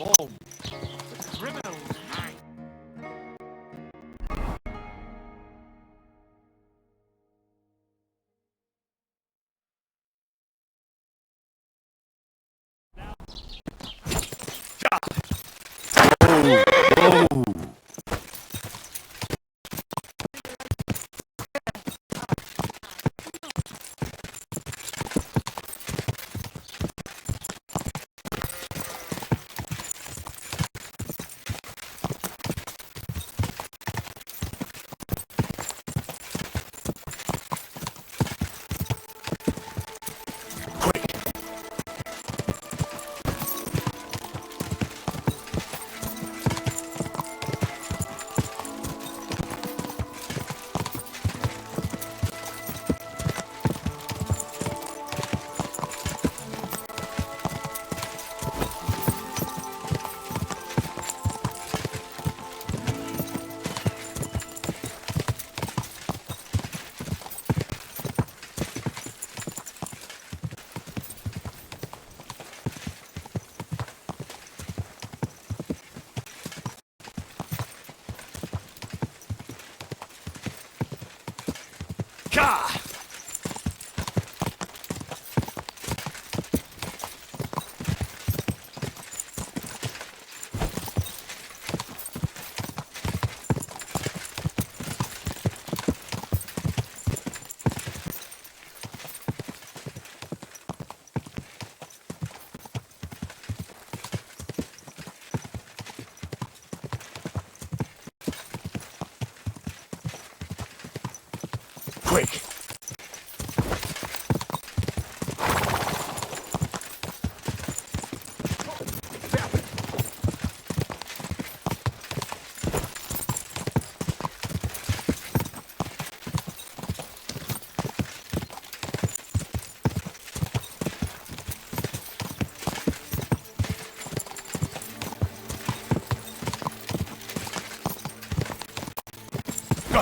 home. The criminals hang. Gah! Quick! Go!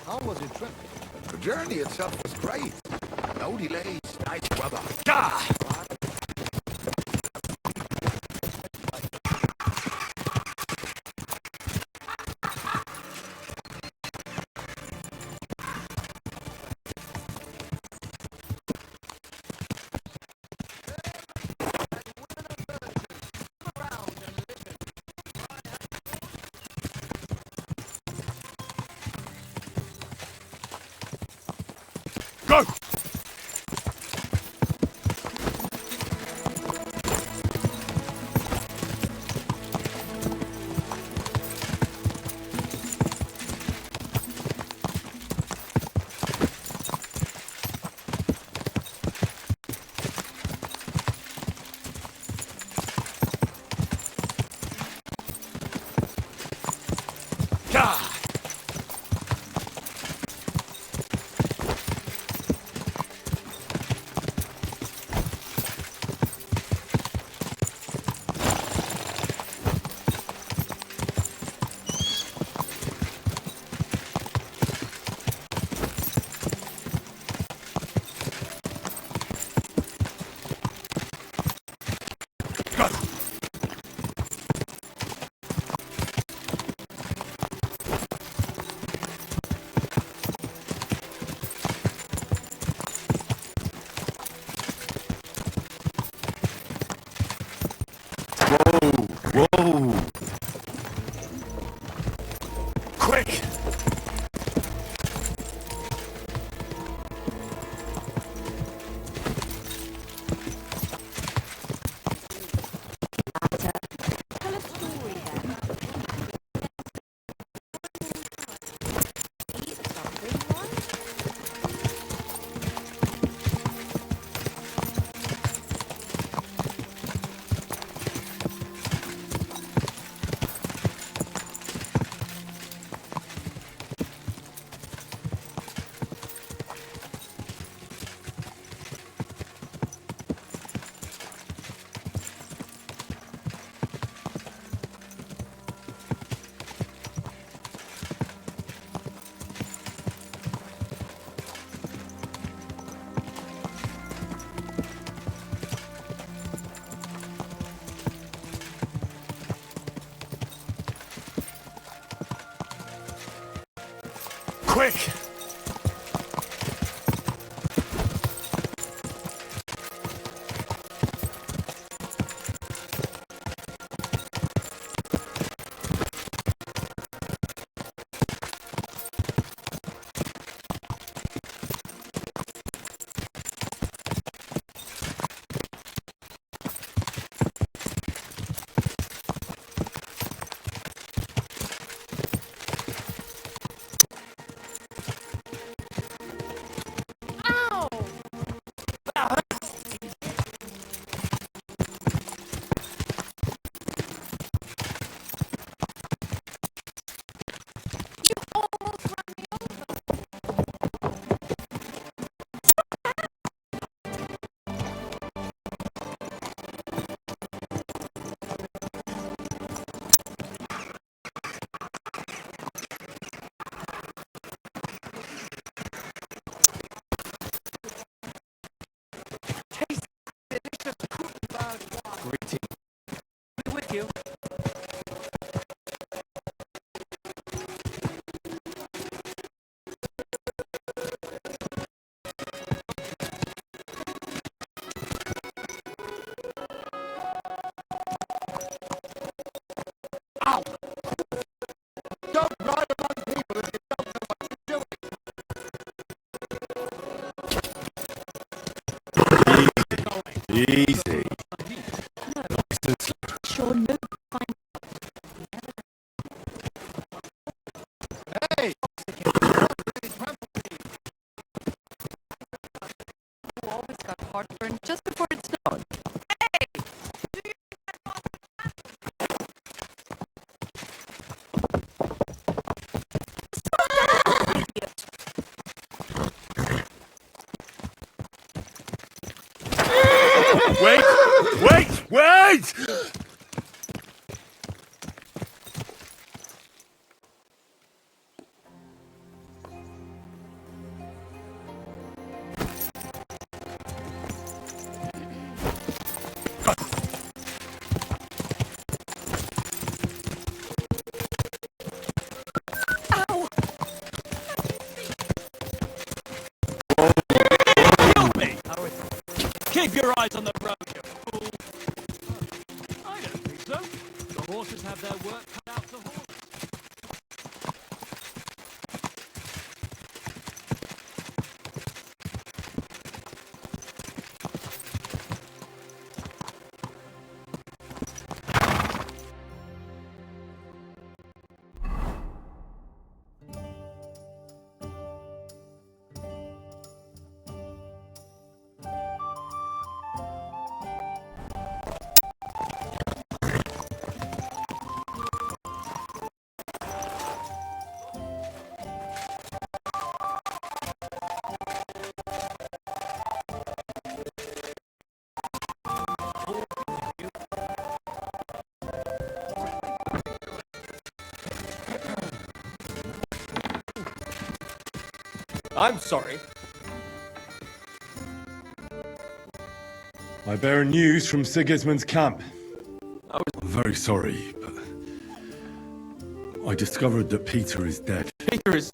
How was your trip? The journey itself was great. No delays, nice weather. Gah! Go! Gah! Quick! With you. Don't ride among people if you don't know what you're doing. Easy. Sure, no. Fine. Hey! You always got heartburn just before it snowed. Wait! Wait! Wait! Keep your eyes on the road, you fool! I don't think so. The horses have their work cut out to horse. I'm sorry. I bear news from Sigismund's camp. I'm very sorry, but I discovered that Peter is dead. Peter is...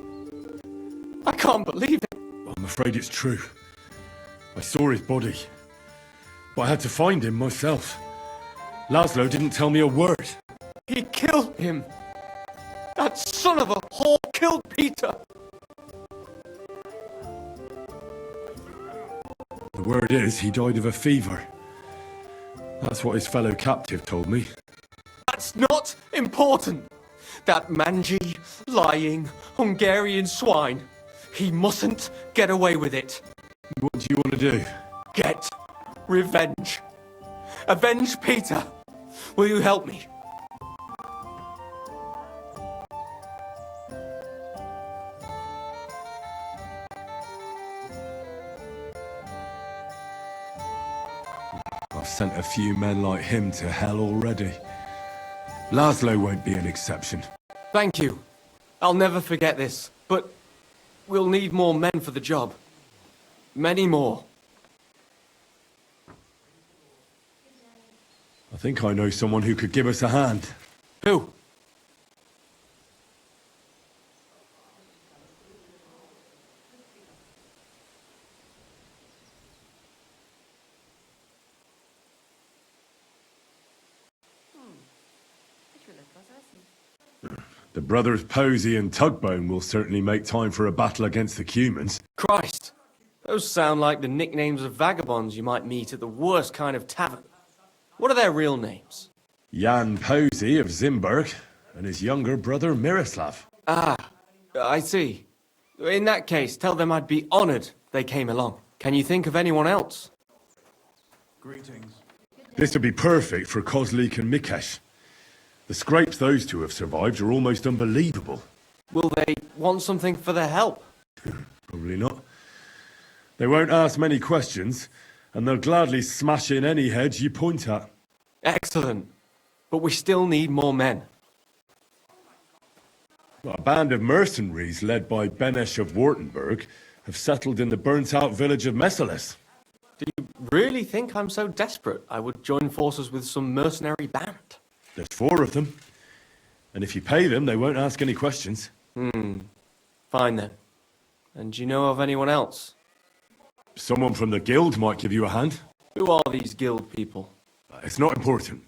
I can't believe it. I'm afraid it's true. I saw his body, but I had to find him myself. Laszlo didn't tell me a word. He killed him. That son of a whore killed Peter. The word is he died of a fever. That's what his fellow captive told me. That's not important. That mangy, lying, Hungarian swine. He mustn't get away with it. What do you want to do? Get revenge. Avenge Peter. Will you help me? I've sent a few men like him to hell already. Laszlo won't be an exception. Thank you. I'll never forget this, but we'll need more men for the job. Many more. I think I know someone who could give us a hand. Who? The brothers Posey and Tugbone will certainly make time for a battle against the Cumans. Christ! Those sound like the nicknames of vagabonds you might meet at the worst kind of tavern. What are their real names? Jan Posey of Zimberg and his younger brother Miroslav. Ah, I see. In that case, tell them I'd be honored they came along. Can you think of anyone else? Greetings. This would be perfect for Kozlik and Mikesh. The scrapes those two have survived are almost unbelievable. Will they want something for their help? Probably not. They won't ask many questions, and they'll gladly smash in any hedge you point at. Excellent. But we still need more men. A band of mercenaries led by Benesh of Wartenberg have settled in the burnt-out village of Messeles. Do you really think I'm so desperate I would join forces with some mercenary band? There's 4 of them. And if you pay them, they won't ask any questions. Fine then. And do you know of anyone else? Someone from the guild might give you a hand. Who are these guild people? It's not important.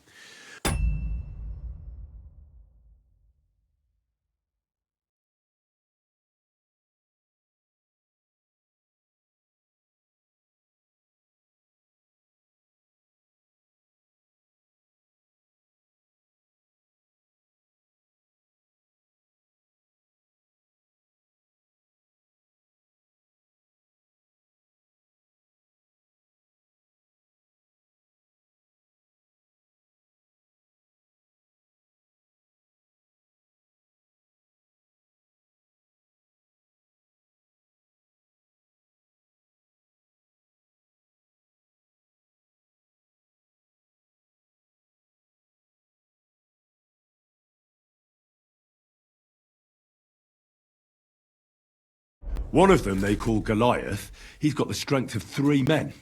One of them they call Goliath. He's got the strength of 3 men.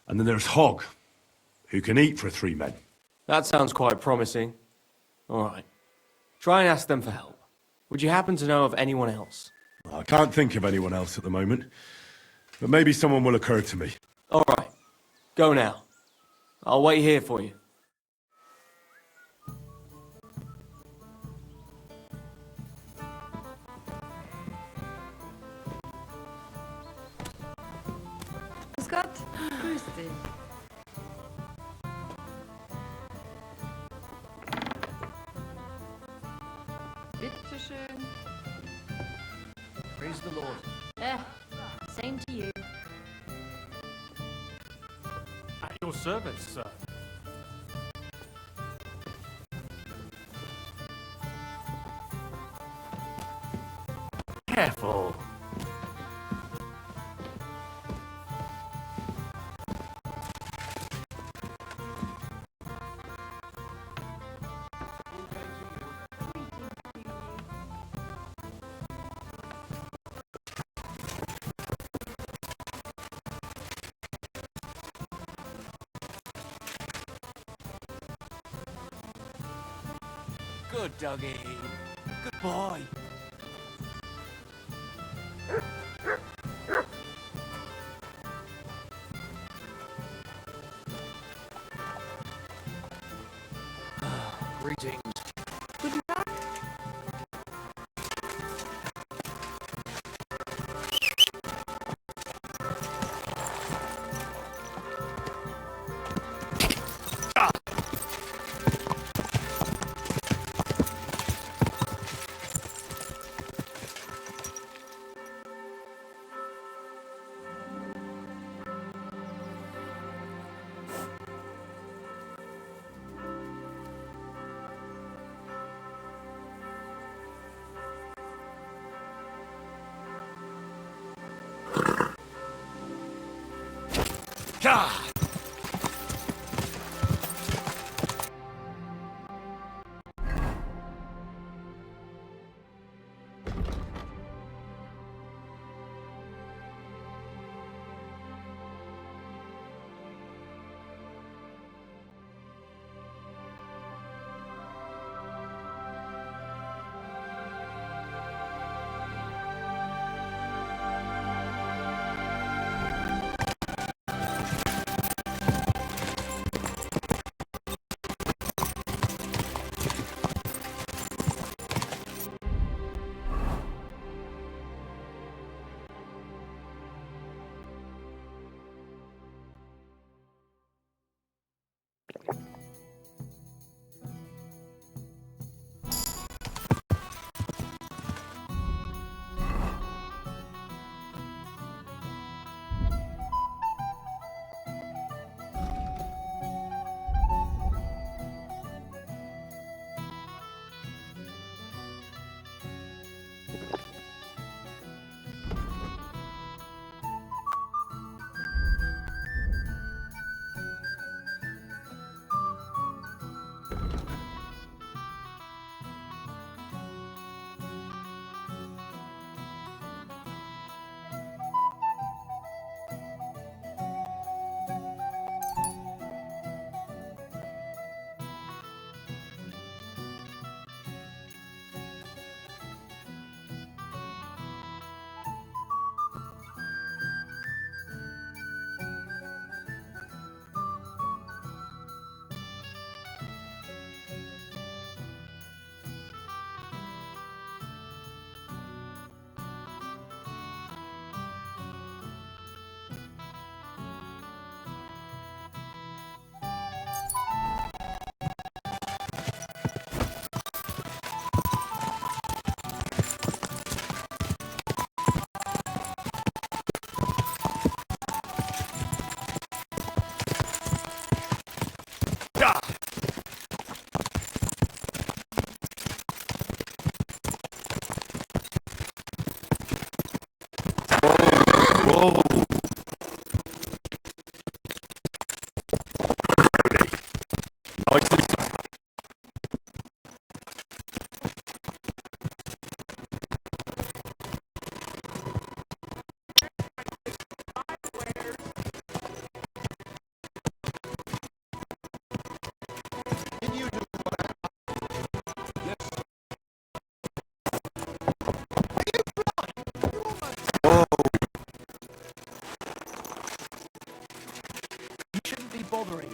And then there's Hog, who can eat for 3 men. That sounds quite promising. All right. Try and ask them for help. Would you happen to know of anyone else? I can't think of anyone else at the moment, but maybe someone will occur to me. All right. Go now. I'll wait here for you. Scott, grüß dich. Bitteschön. Praise the Lord. Same to you. At your service, sir. Careful. Good doggy. Good boy. Greetings. Guten Tag. God! Nicely done. You shouldn't be bothering.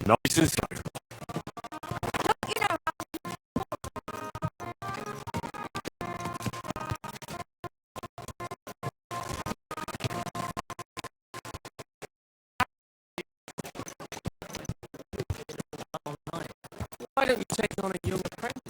Nice and slow. Why don't you take on a young apprentice?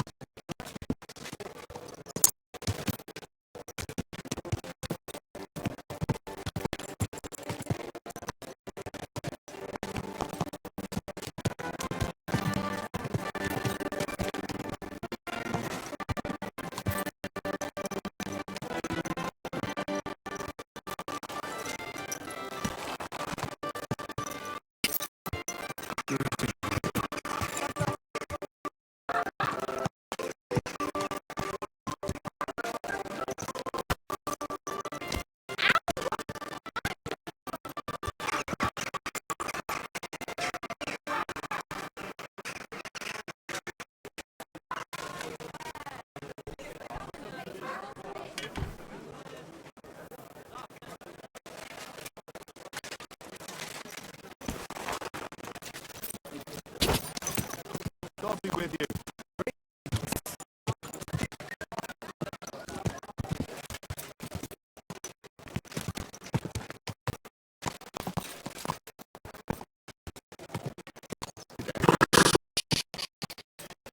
God be with you.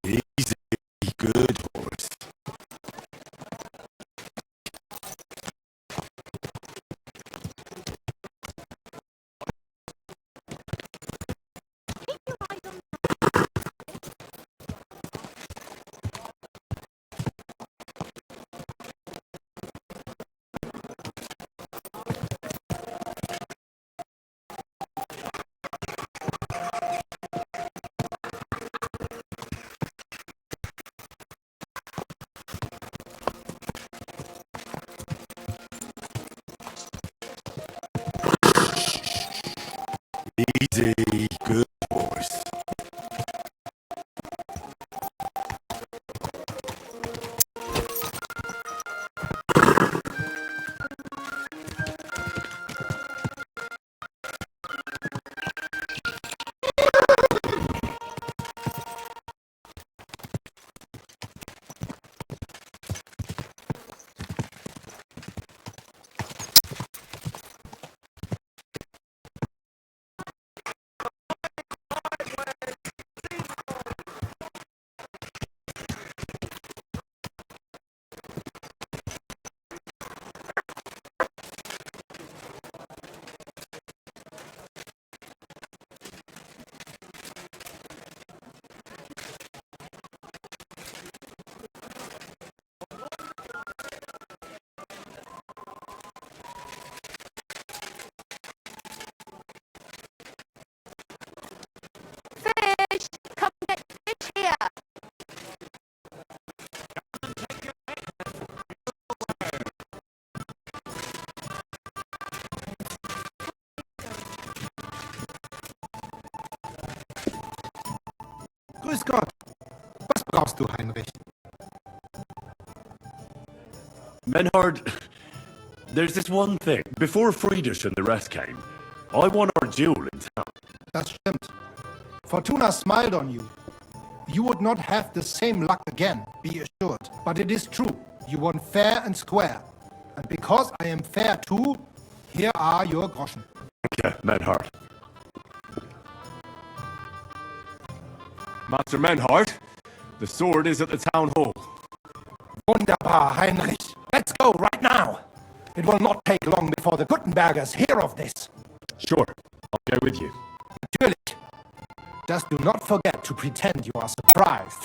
Easy, good horse. Easy, good horse. Fish! Come get fish here! Grüß Gott. Was brauchst du, Heinrich? Menhard, there's this one thing. Before Friedrich and the rest came, I won our duel in town. Das stimmt. Fortuna smiled on you. You would not have the same luck again, be assured. But it is true. You won fair and square. And because I am fair too, here are your Groschen. Okay, Menhard. Master Menhard, the sword is at the town hall. Wunderbar, Heinrich. Let's go right now. It will not take long before the Gutenbergers hear of this. Sure, I'll go with you. Natürlich. Just do not forget to pretend you are surprised.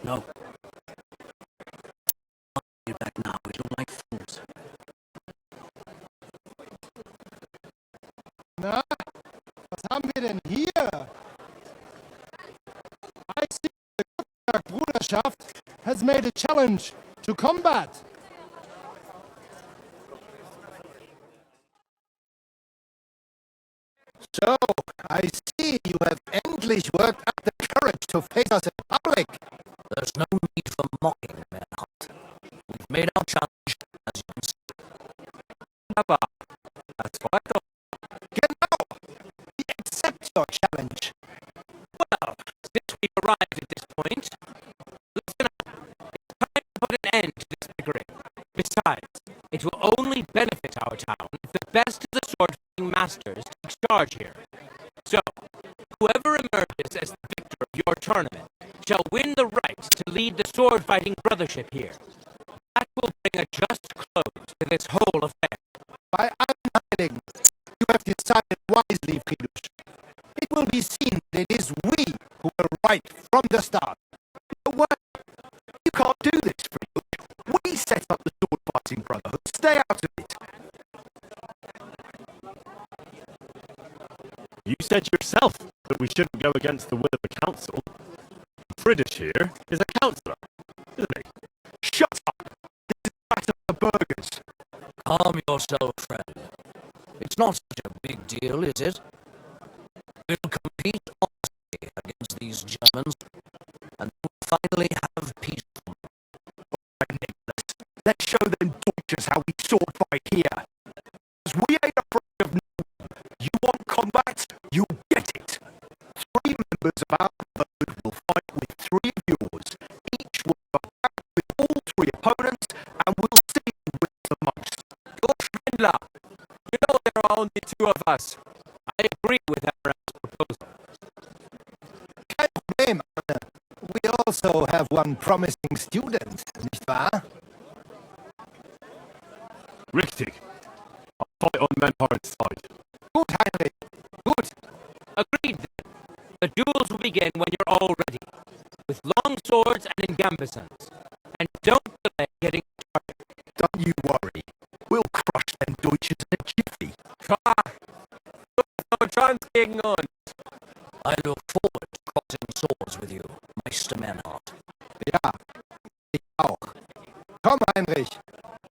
No. Get back now. We don't like fools. Na, was haben wir denn hier? I see the Gutenberg Bruderschaft has made a challenge to combat. So, I see you have endlich worked up the courage to face us in public. There's no need for mocking, Manhunt. We've made our challenge, as you can see. Aber, that's what I thought. Genau. We accept your challenge. Well, since we've arrived at this point, listen up. It's time to put an end to this bickering. Besides, it will only benefit our town if the best of the sword-fighting masters take charge here. So, whoever emerges as the victor of your tournament shall win the right to lead the sword-fighting brothership here. That will bring a just close to this whole affair. Bei allen Heiligen, you have decided about the sword fighting brotherhood. Stay out of it. You said yourself that we shouldn't go against the will of the council. Friedrich here is a councillor, isn't he? Shut up! This is a matter for the burghers. Calm yourself, friend. It's not such a big deal, is it? We'll compete honestly against these Germans, and we'll finally have peace. Nicholas, let's show them Deutschers how we sword fight here. Because we ain't afraid of no one. You want combat? You'll get it. 3 members of our brotherhood will fight with 3 of yours. Each will go back with all 3 opponents, and we'll see who wins the most. You're Schindler. You know there are only 2 of us. I agree with Aaron's proposal. Kein Problem, Arne. We also have one promising student, nicht wahr? Richtig. I'll fight on Menhard's side. Gut, Heinrich. Gut. Agreed then. The duels will begin when you're all ready, with long swords and in gambesons. And don't delay getting started. Don't you worry. We'll crush them Deutschers in a jiffy. No chance gegen uns. I look forward to crossing swords with you, Meister Manhart. Ja, ich auch. Komm, Heinrich.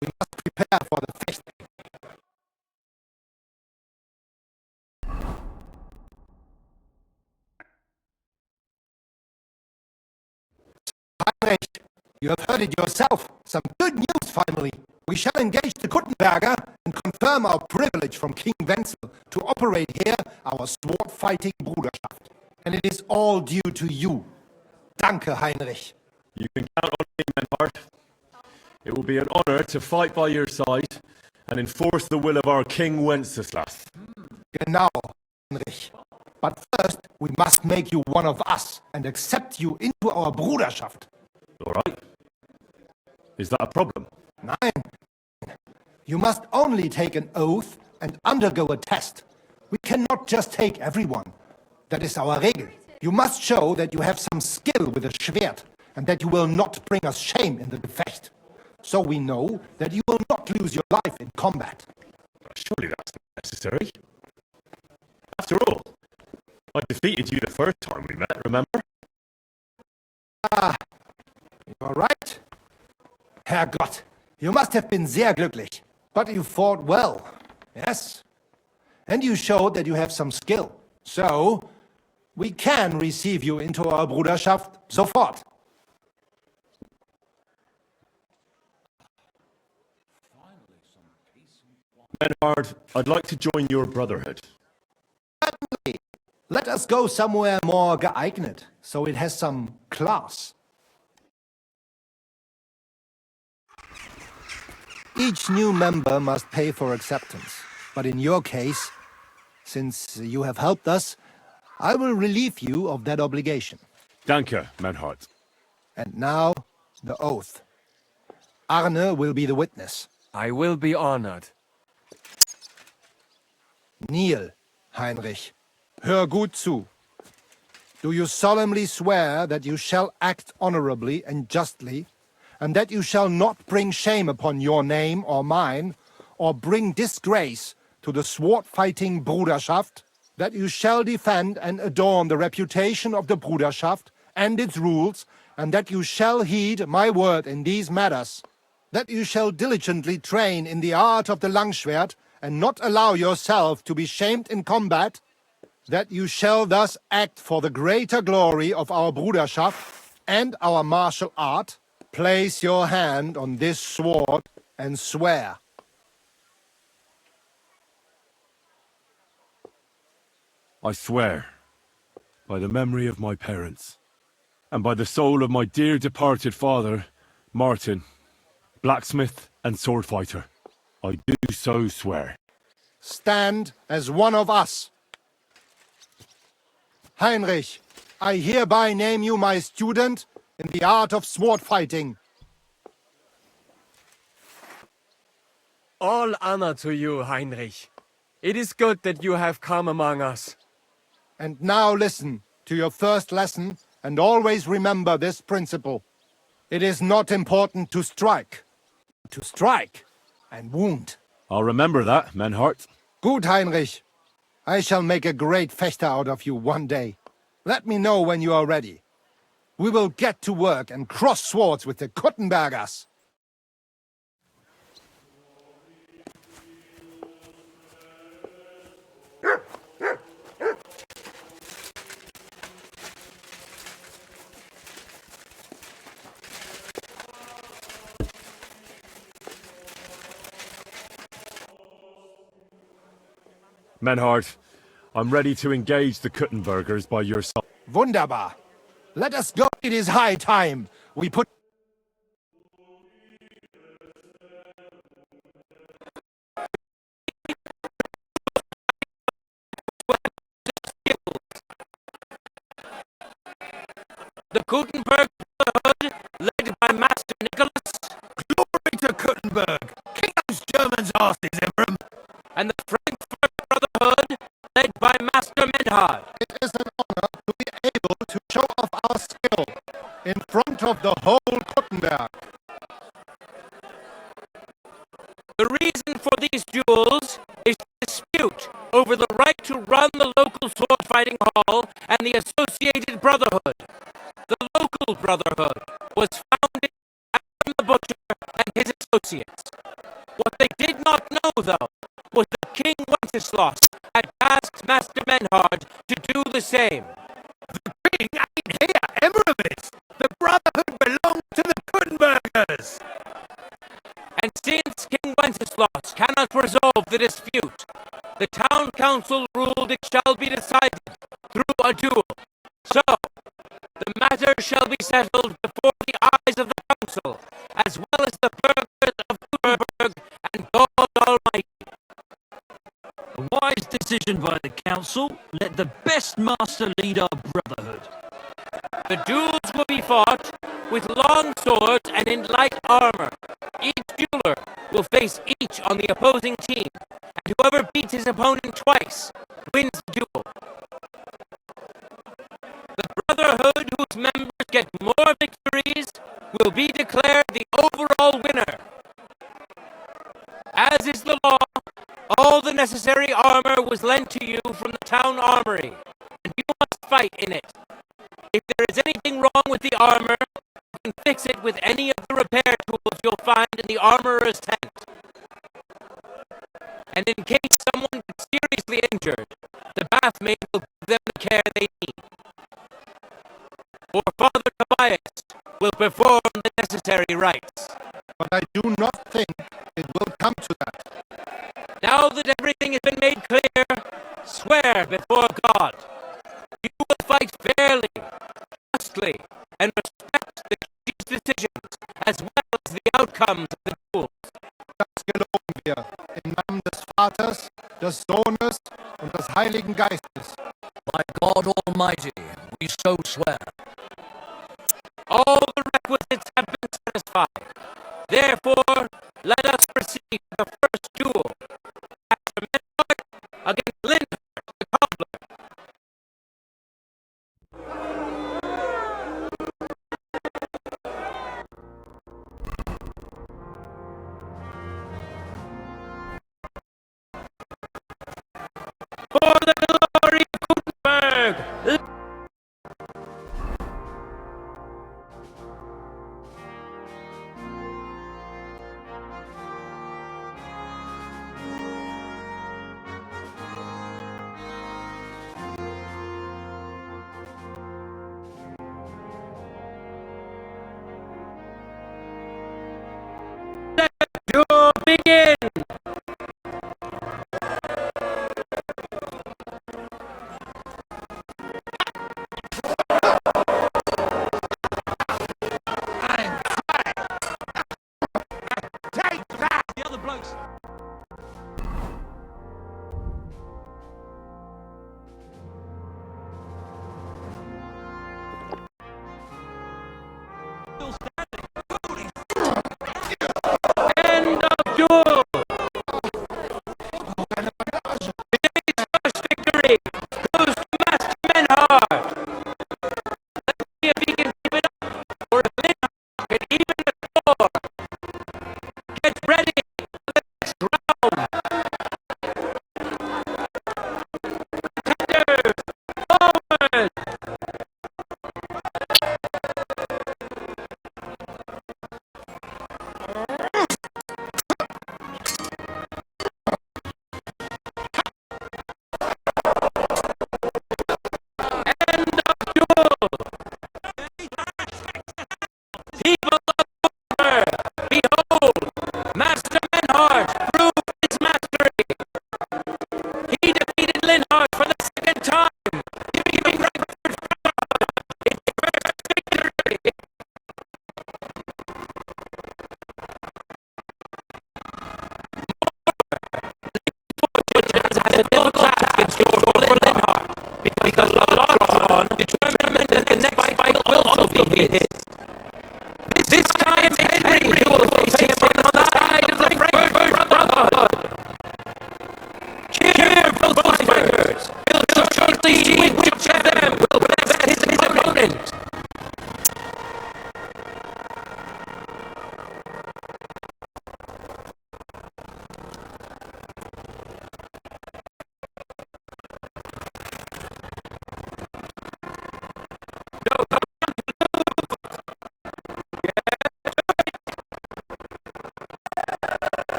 We must prepare for the feast. Heinrich, you have heard it yourself. Some good news finally. We shall engage the Kuttenberger and confirm our privilege from King Wenzel to operate here our sword-fighting Bruderschaft. And it is all due to you. Danke, Heinrich. You can count on me, Menhard. It will be an honor to fight by your side and enforce the will of our King Wenceslas. Genau, Heinrich. But first, we must make you one of us and accept you into our Bruderschaft. All right. Is that a problem? Nein. You must only take an oath and undergo a test. We cannot just take everyone. That is our Regel. You must show that you have some skill with a Schwert and that you will not bring us shame in the Gefecht. So we know that you will not lose your life in combat. Surely that's not necessary. After all, I defeated you the first time we met, remember? Ah, you're right. Herrgott, you must have been sehr glücklich. But you fought well, yes. And you showed that you have some skill. So, we can receive you into our Bruderschaft sofort. Menhard, I'd like to join your brotherhood. Certainly. Let us go somewhere more geeignet, so it has some class. Each new member must pay for acceptance. But in your case, since you have helped us, I will relieve you of that obligation. Danke, Menhard. And now, the oath. Arne will be the witness. I will be honored. Kneel, Heinrich. Hör gut zu. Do you solemnly swear that you shall act honorably and justly, and that you shall not bring shame upon your name or mine, or bring disgrace to the sword-fighting Bruderschaft, that you shall defend and adorn the reputation of the Bruderschaft and its rules, and that you shall heed my word in these matters, that you shall diligently train in the art of the Langschwert, and not allow yourself to be shamed in combat, that you shall thus act for the greater glory of our Bruderschaft and our martial art. Place your hand on this sword and swear. I swear, by the memory of my parents, and by the soul of my dear departed father, Martin, blacksmith and sword fighter, I do so swear. Stand as one of us. Heinrich, I hereby name you my student in the art of sword fighting. All honor to you, Heinrich. It is good that you have come among us. And now listen to your first lesson and always remember this principle. It is not important to strike, to strike and wound. I'll remember that, Menhart. Good, Heinrich. I shall make a great Fechter out of you one day. Let me know when you are ready. We will get to work and cross swords with the Kuttenbergers. Menhart, I'm ready to engage the Kuttenbergers by your side. Wunderbar. Let us go. It is high time. We put... The Gutenberg Brotherhood, led by Master Nicholas. Glory to Kuttenberg! Kick those Germans' asses, Emperor! And the Frankfurt Brotherhood, led by Master Menhard. It is an honor to be able to show off our skill in front of the whole Kuttenberg. The reason for these duels is to dispute over the right to run the local sword fighting hall and the associated brotherhood. The local brotherhood was founded by the Butcher and his associates. What they did not know, though, was that King Wenceslaus had tasked Master Menhard to do the same. The king ain't here, Emperors! The Brotherhood belongs to the Kuttenbergers! And since King Wenceslaus cannot resolve the dispute, the town council ruled it shall be decided through a duel. So, the matter shall be settled before the eyes of the council, as well as the burghers of Gutenberg and God Almighty. A wise decision by the council. Let the best master lead our brotherhood. The duels will be fought with long swords and in light armor. Each dueler will face each on the opposing team, and whoever beats his opponent twice wins the duel. The brotherhood whose members get more victories will be declared the overall winner. As is the law, all the necessary armor was lent to you from the town armory, and you must fight in it. If there is anything wrong with the armor, you can fix it with any of the repair tools you'll find in the armorer's tent. And in case someone gets seriously injured, the bathmaid will give them the care they need. Or Father Tobias will perform the necessary rites. But I do not think it will come to that. Now that everything has been made clear, swear before God. You will fight fairly, justly, and respect the king's decisions, as well as the outcomes of the duels. Das geloben wir im Namen des Vaters, des Sohnes und des Heiligen Geistes. By God Almighty, we so swear. All the requisites have been satisfied. Therefore, let us proceed to the first duel. Master Menhart against Lindhart, the cobbler. For the glory of Gutenberg! Let the duel begin! Take that! The other blokes. Still standing. End of duel! Today's first victory goes to Master Menhard. Let's see if he can keep it up, or if Lindhart can even the score. Get has a difficult task in store for Linhart, because the Lotron determined that the next fight will also be his. This time, Henry will face him on the side of the Frankfurt Brotherhood. Cheer, both fighters! We'll shortly see which of them will best his opponent.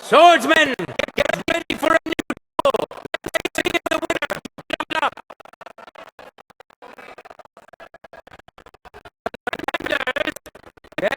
Swordsmen, get ready for a new duel. Let's see the winner. Jump up. Contenders, get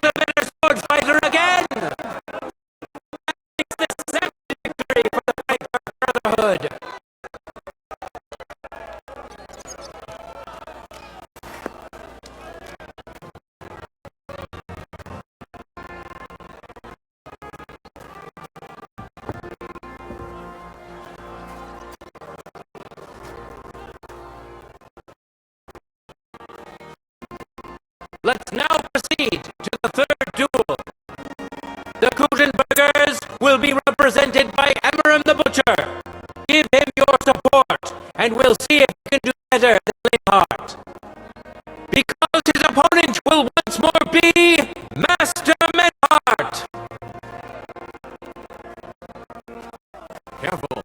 the better sword fighter again. It's the seventh victory for the Frankfurt Brotherhood. Let's now proceed to the third duel. The Kuchenbergers will be represented by Emmeram the Butcher. Give him your support, and we'll see if he can do better than Linhart. Because his opponent will once more be Master Menhart. Careful.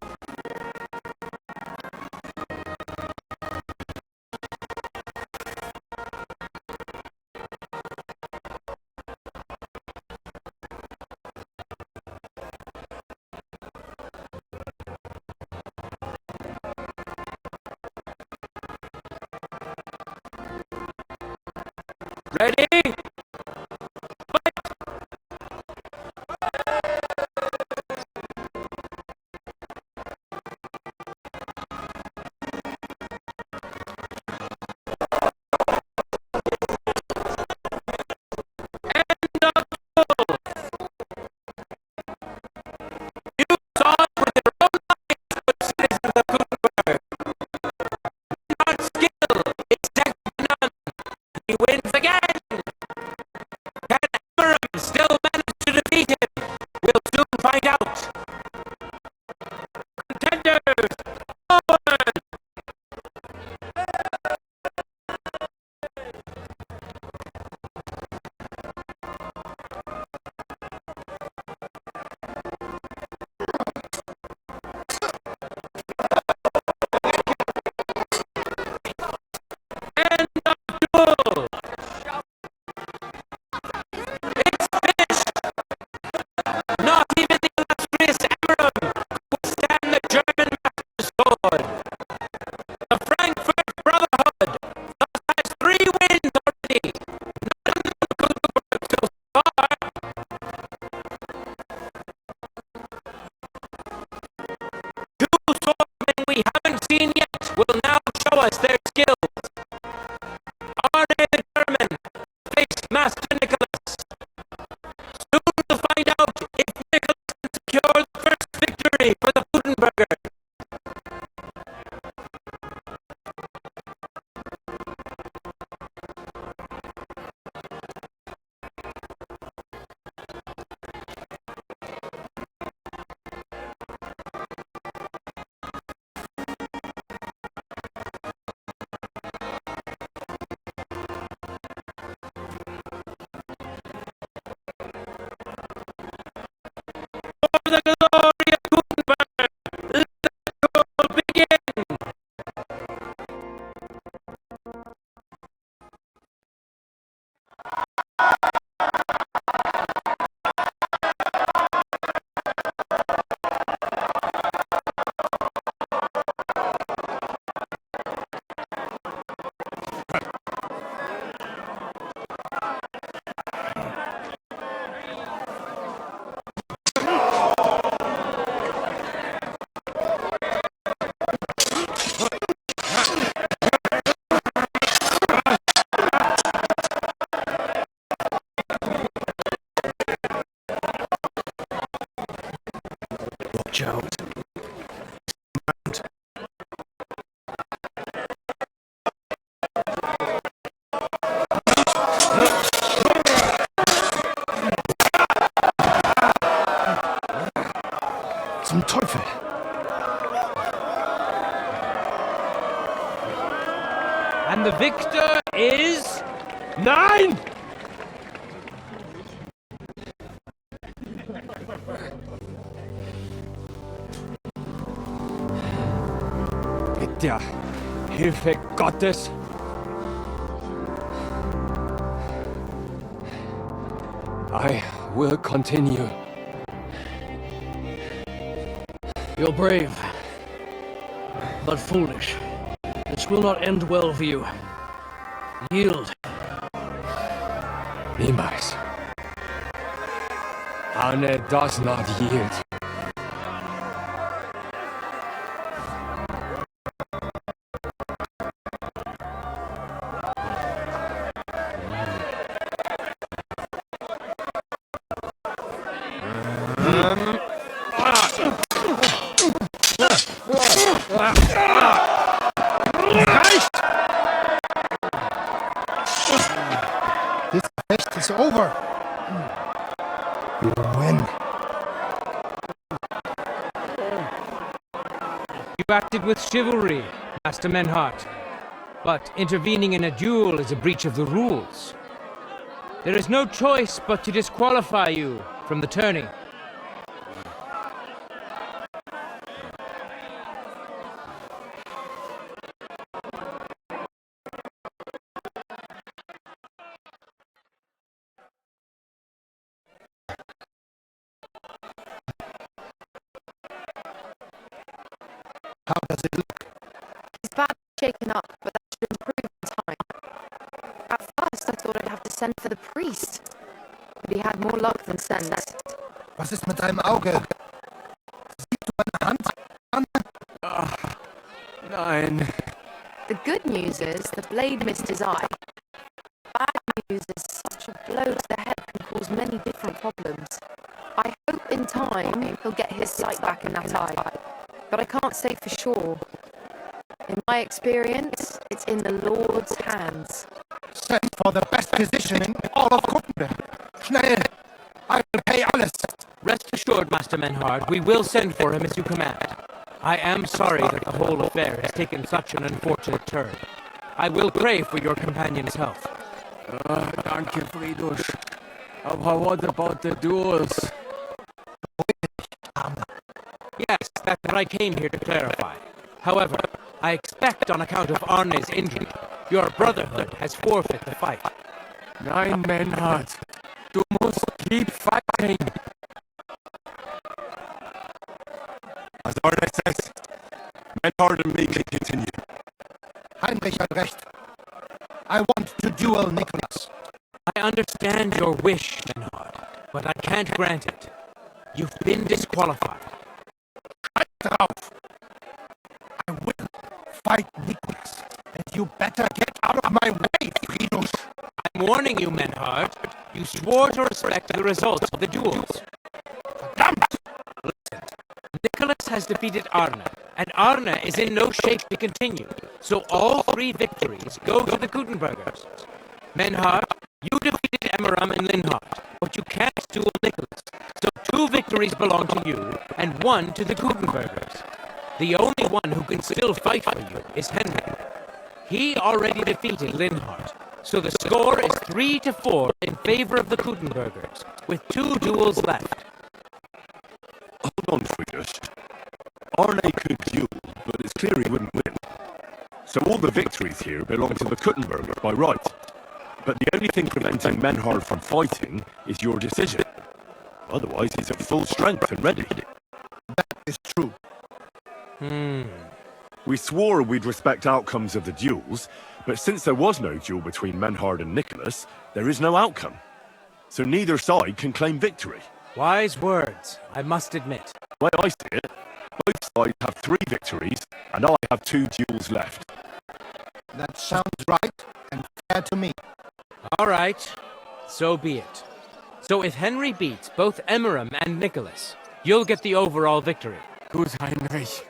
Ready? You saw with your own eyes the citizens of Kuchenberg. Linhart's skill is second to none. He wins again. zum Teufel? And the victor is... Nein! Mit der Hilfe Gottes. I will continue. You're brave, but foolish. This will not end well for you. Yield. Niemals. Arne does not yield. This Gefecht is over. You win. You acted with chivalry, Master Menhart. But intervening in a duel is a breach of the rules. There is no choice but to disqualify you from the tourney. How does it look? He's badly shaken up, but that should improve in time. At first, I thought I'd have to send for the priest. But he had more luck than sense. Was ist mit deinem Auge? Siehst du meine Hand? Anne? Nein. The good news is the blade missed his eye. Bad news is such a blow to the head can cause many different problems. I hope in time he'll get his sight back in that eye. But I can't say for sure. In my experience, it's in the Lord's hands. Send for the best physician in all of Kuttenberg. Schnell! I will pay alles. Rest assured, Master Menhard, we will send for him as you command. I am sorry that the whole affair has taken such an unfortunate turn. I will pray for your companion's health. Danke, Friedrich. Aber what about the duels? Yes, that's what I came here to clarify. However, I expect on account of Arne's injury, your brotherhood has forfeit the fight. Nein, Menhard. Du musst keep fighting. As Arne says, Menhard and me can continue. Heinrich had recht. I want to duel Nicholas. I understand your wish, Menhard, but I can't grant it. You've been disqualified. Drauf. I will fight Nicholas, and you better get out of my way, Friedrich. I'm warning you, Menhard. You swore to respect the results of the duels. Verdammt! Listen, Nicholas has defeated Arne, and Arne is in no shape to continue. So all 3 victories go to the Gutenbergers. Menhard, you defeated Emmeram and Linhart, but you can't duel Nicholas. So 2 victories belong to you, and 1 to the Gutenbergers. The only one who can still fight for you is Henry. He already defeated Linhart, so the score is 3-4 in favor of the Gutenbergers, with 2 duels left. Hold on, Friedrich. Arne could duel, but it's clear he wouldn't win. So all the victories here belong to the Kuttenberger by right. But the only thing preventing Menhard from fighting is your decision. Otherwise, he's at full strength and ready. That is true. We swore we'd respect outcomes of the duels, but since there was no duel between Menhard and Nicholas, there is no outcome. So neither side can claim victory. Wise words, I must admit. The way I see it, both sides have 3 victories, and I have 2 duels left. That sounds right and fair to me. All right, so be it. So if Henry beats both Emmeram and Nicholas, you'll get the overall victory. Gut, Heinrich.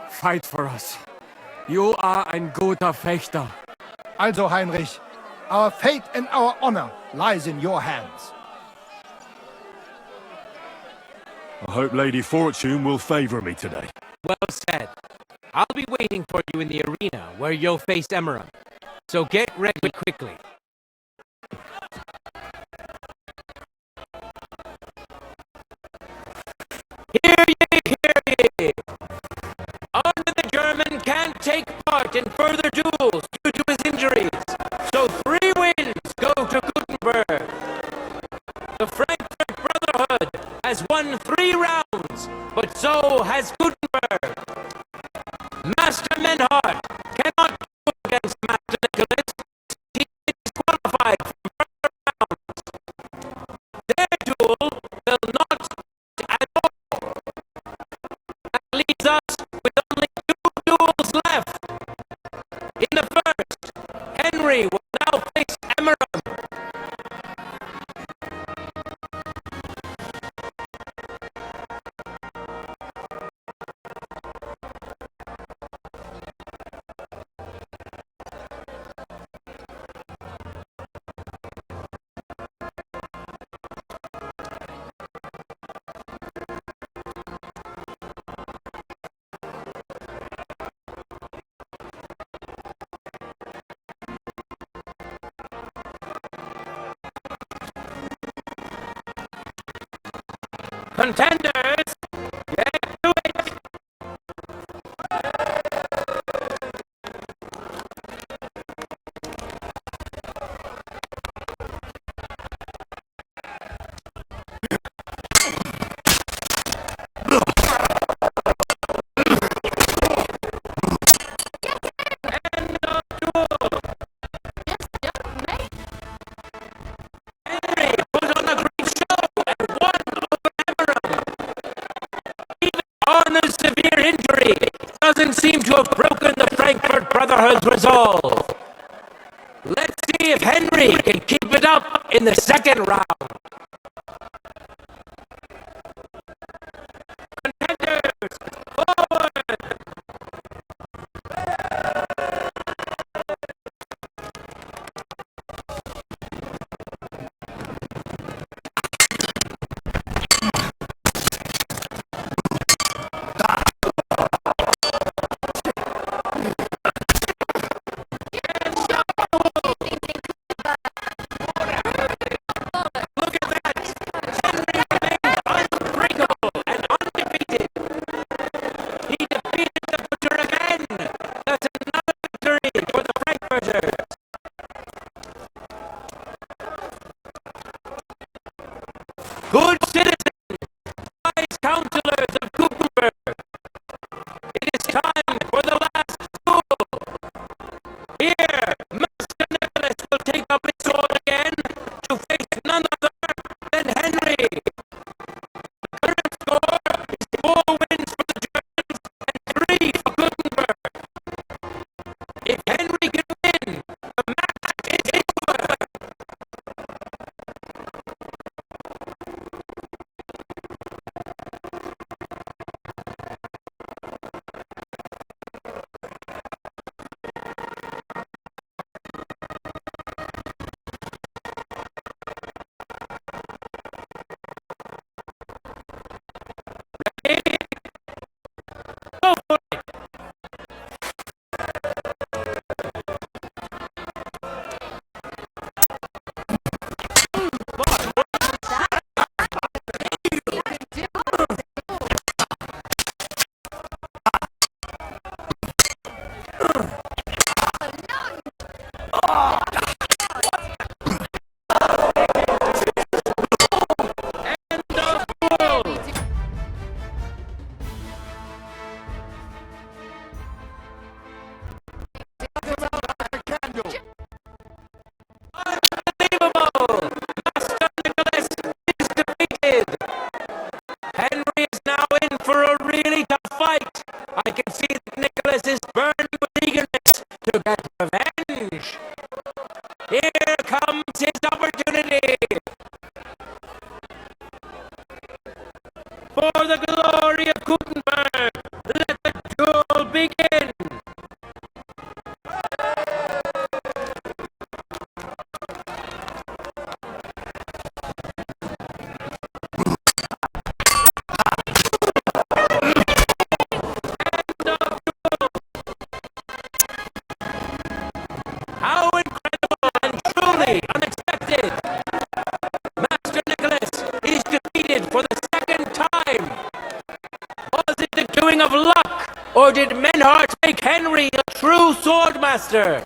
Fight for us. You are ein guter Fechter. Also, Heinrich, our fate and our honor lies in your hands. I hope Lady Fortune will favor me today. Well said. I'll be waiting for you in the arena where you'll face Emerald. So get ready quickly. Hear ye, hear ye! Arthur the German can't take part in further duels due to his injuries, so 3 wins go to Gutenberg. The Frankfurt Brotherhood has won 3 rounds, but so has Gutenberg. Master Menhart cannot duel against Master Nicholas. He is disqualified from further rounds. Their duel will not at all. That leaves us with only 2 duels left. In the first, Henry will now face Emerald. Contenders, get to it! End of duel! Henry put on a great show and won over Emerald. Even Arna's severe injury doesn't seem to have broken the Frankfurt Brotherhood's resolve. Let's see if Henry can keep it up in the second round. Contenders, forward! Look at that! Henry remains unbreakable and undefeated. He defeated the Butcher again. That's another victory for the Frankfurters. Good citizens, wise counselors of Gutenberg, it is time for the last duel. Here, Master Nicholas will take up his sword again to face none other than Henry. The current score is 4 wins for the Germans and 3 for Gutenberg. If Henry can win, the match is over. Go for it! End of duel! Unbelievable! Master Nicholas is defeated. Henry is now in for a really tough fight. I can see that Nicholas is burning with eagerness to get revenge. Here comes his opportunity. For the glory of Gutenberg, let the duel begin. How incredible and truly unexpected! Master Nicholas is defeated for the second time! Was it the doing of luck, or did Menhart make Henry a true swordmaster?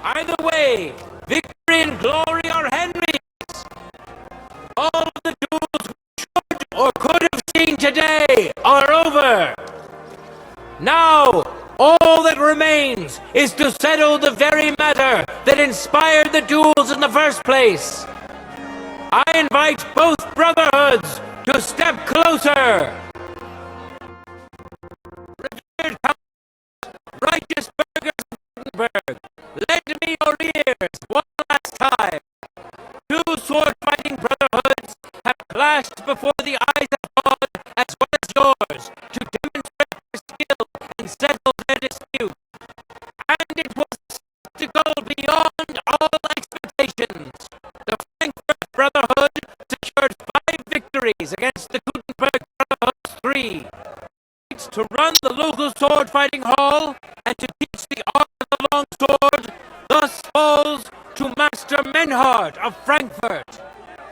Either way, victory and glory are Henry's! All of the duels we should or could have seen today are over! Now, all that remains is to settle the very matter that inspired the duels in the first place. I invite both brotherhoods to step closer. Revered Count, righteous burghers of Wittenberg, lend me your ears one last time. Two sword-fighting brotherhoods have clashed before the eyes of God as well as yours to demonstrate their skill and settle their dispute. And it was a spectacle beyond all expectations. The Frankfurt Brotherhood secured 5 victories against the Gutenberg Brotherhood's 3. To run the local sword-fighting hall and to teach the art of the long sword thus falls to Master Menhart of Frankfurt.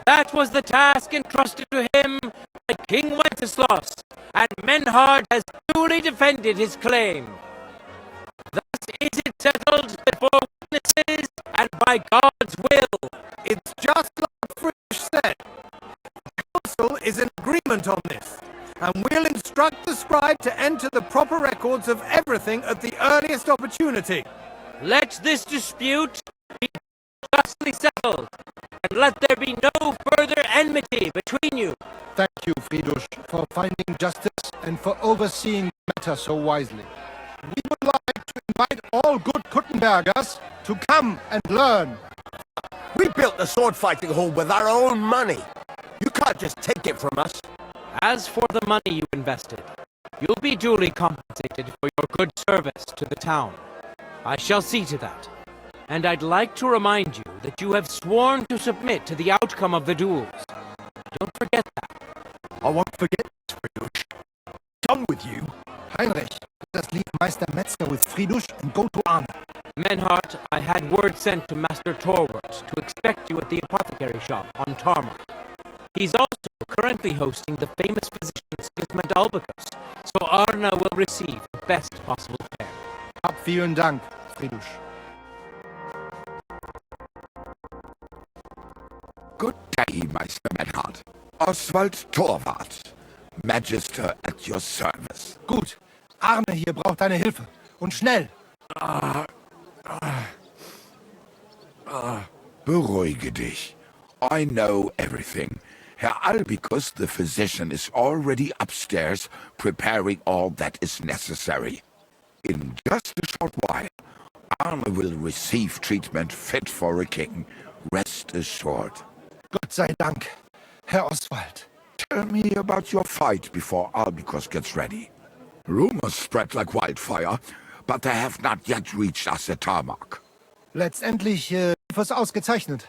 That was the task entrusted to him by King Wenceslas, and Menhart has duly defended his claim. Thus is it settled before witnesses and by God's will. It's just like Frisch said. The council is in agreement on this, and we'll instruct the scribe to enter the proper records of everything at the earliest opportunity. Let this dispute be justly settled, and let there be no further enmity between you. Thank you, Friedrich, for finding justice and for overseeing the matter so wisely. We would like to invite all good Kuttenbergers to come and learn. We built the sword fighting hall with our own money. You can't just take it from us. As for the money you invested, you'll be duly compensated for your good service to the town. I shall see to that. And I'd like to remind you that you have sworn to submit to the outcome of the duels. Don't forget that. I won't forget this, Friedrich. Done with you. Heinrich, let us leave Meister Metzger with Friedrich and go to Arne. Menhart, I had word sent to Master Torwart to expect you at the apothecary shop on Tarmac. He's also currently hosting the famous physician's Schismet Albicus, so Arne will receive the best possible care. Hab vielen Dank, Friedrich. Good day, Meister Menhart. Oswald Torwart, Magister at your service. Gut. Arne hier braucht deine Hilfe. Und schnell. Beruhige dich. I know everything. Herr Albicus, the physician, is already upstairs preparing all that is necessary. In just a short while, Arne will receive treatment fit for a king. Rest assured. Gott sei Dank, Herr Oswald. Tell me about your fight before Albicus gets ready. Rumors spread like wildfire, but they have not yet reached us at Tarmac. Letztendlich lief es ausgezeichnet.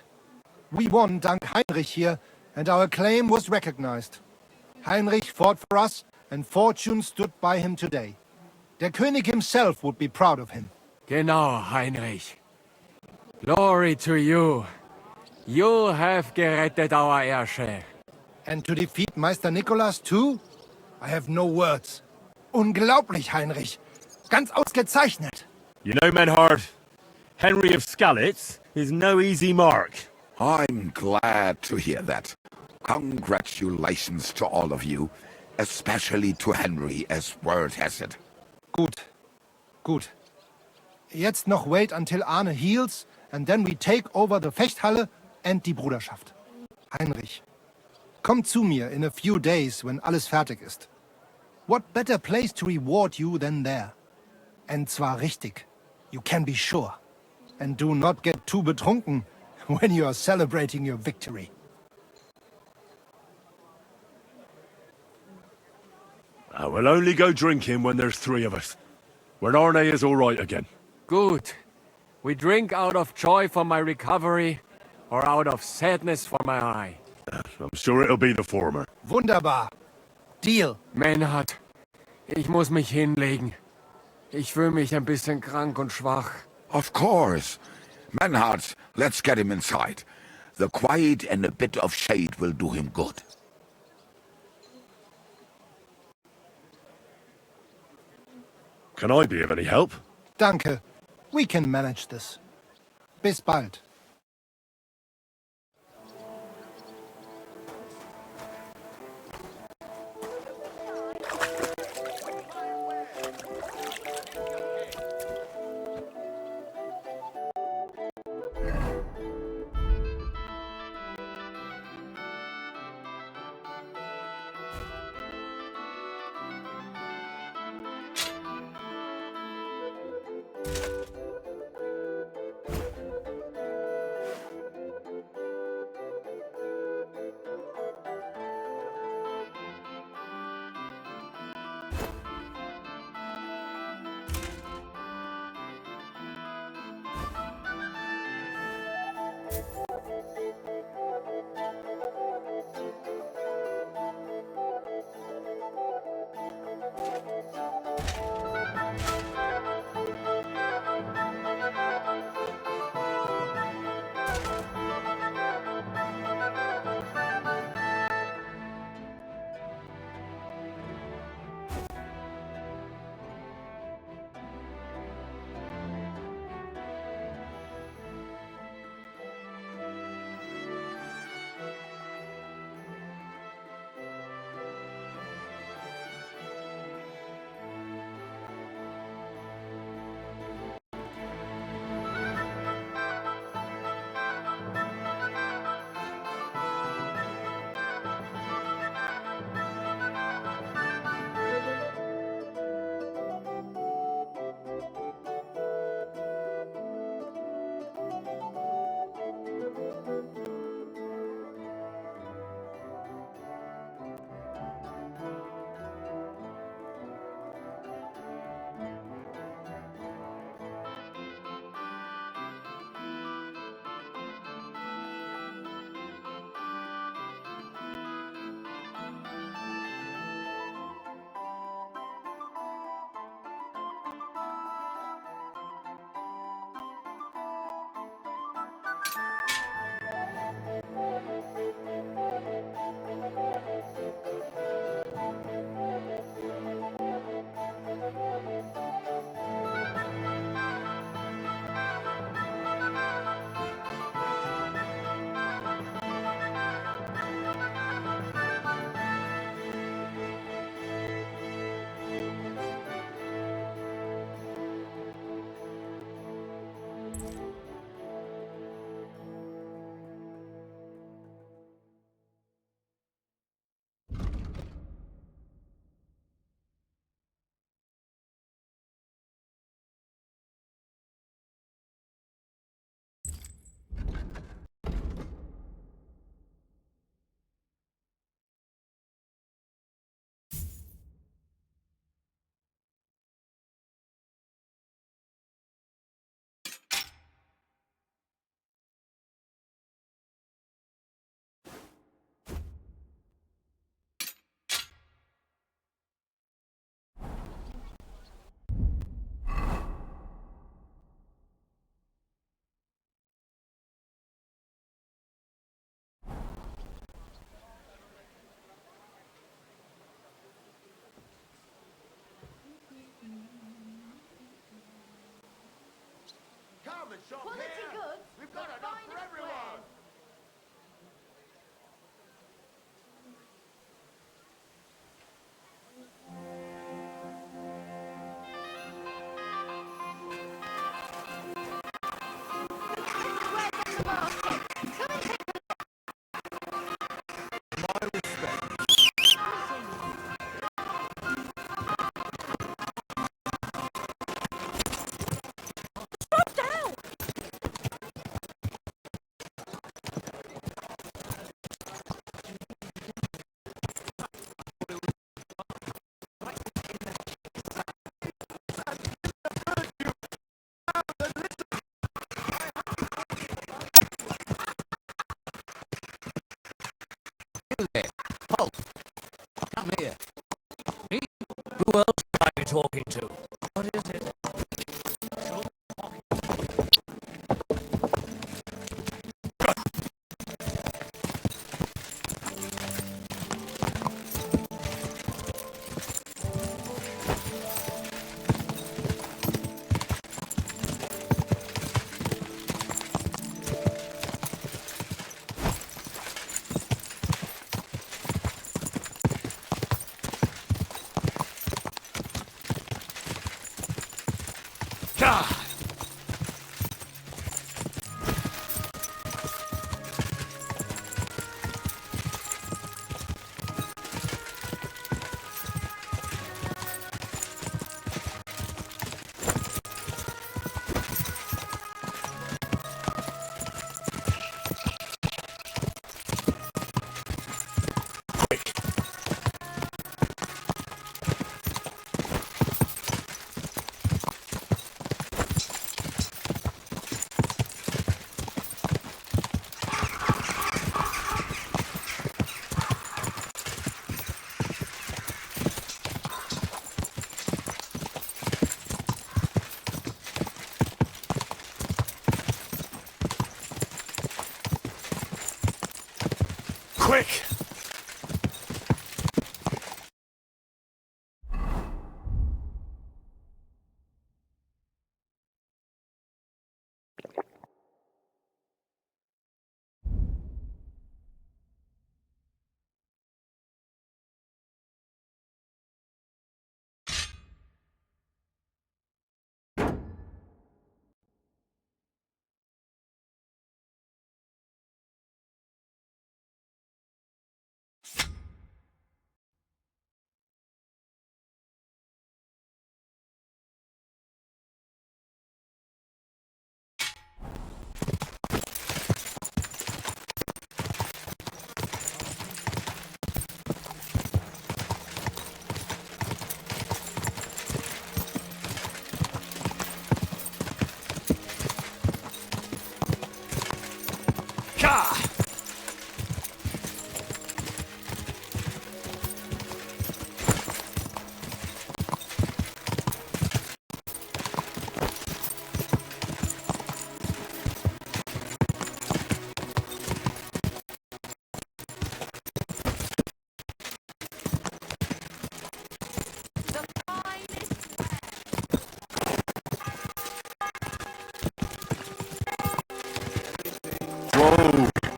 We won dank Heinrich here, and our claim was recognized. Heinrich fought for us, and fortune stood by him today. Der König himself would be proud of him. Genau, Heinrich. Glory to you. You have gerettet our Ersche. And to defeat Meister Nicholas too? I have no words. Unglaublich, Heinrich. Ganz ausgezeichnet. You know, Menhart, Henry of Skalitz is no easy mark. I'm glad to hear that. Congratulations to all of you, especially to Henry, as word has it. Gut. Gut. Jetzt noch wait until Arne heals, and then we take over the Fechthalle and die Bruderschaft. Heinrich, komm zu mir in a few days when alles fertig ist. What better place to reward you than there? And zwar richtig. You can be sure. And do not get too betrunken when you are celebrating your victory. I will only go drinking when there's 3 of us. When Arne is all right again. Good. We drink out of joy for my recovery, or out of sadness for my eye. I'm sure it'll be the former. Wunderbar. Deal. Menhart, ich muss mich hinlegen. Ich fühle mich ein bisschen krank und schwach. Of course. Manhart, let's get him inside. The quiet and a bit of shade will do him good. Can I be of any help? Danke. We can manage this. Bis bald. Come and shop Quality here. goods, We've got the enough for finest everyone. wares. You there. Paul, come here. Me? Who else am I be talking to? What is it? quick!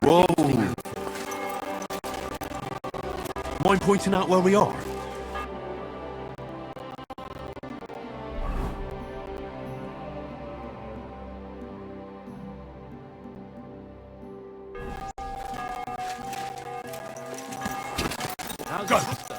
Whoa! Mind pointing out where we are? How's Go. that?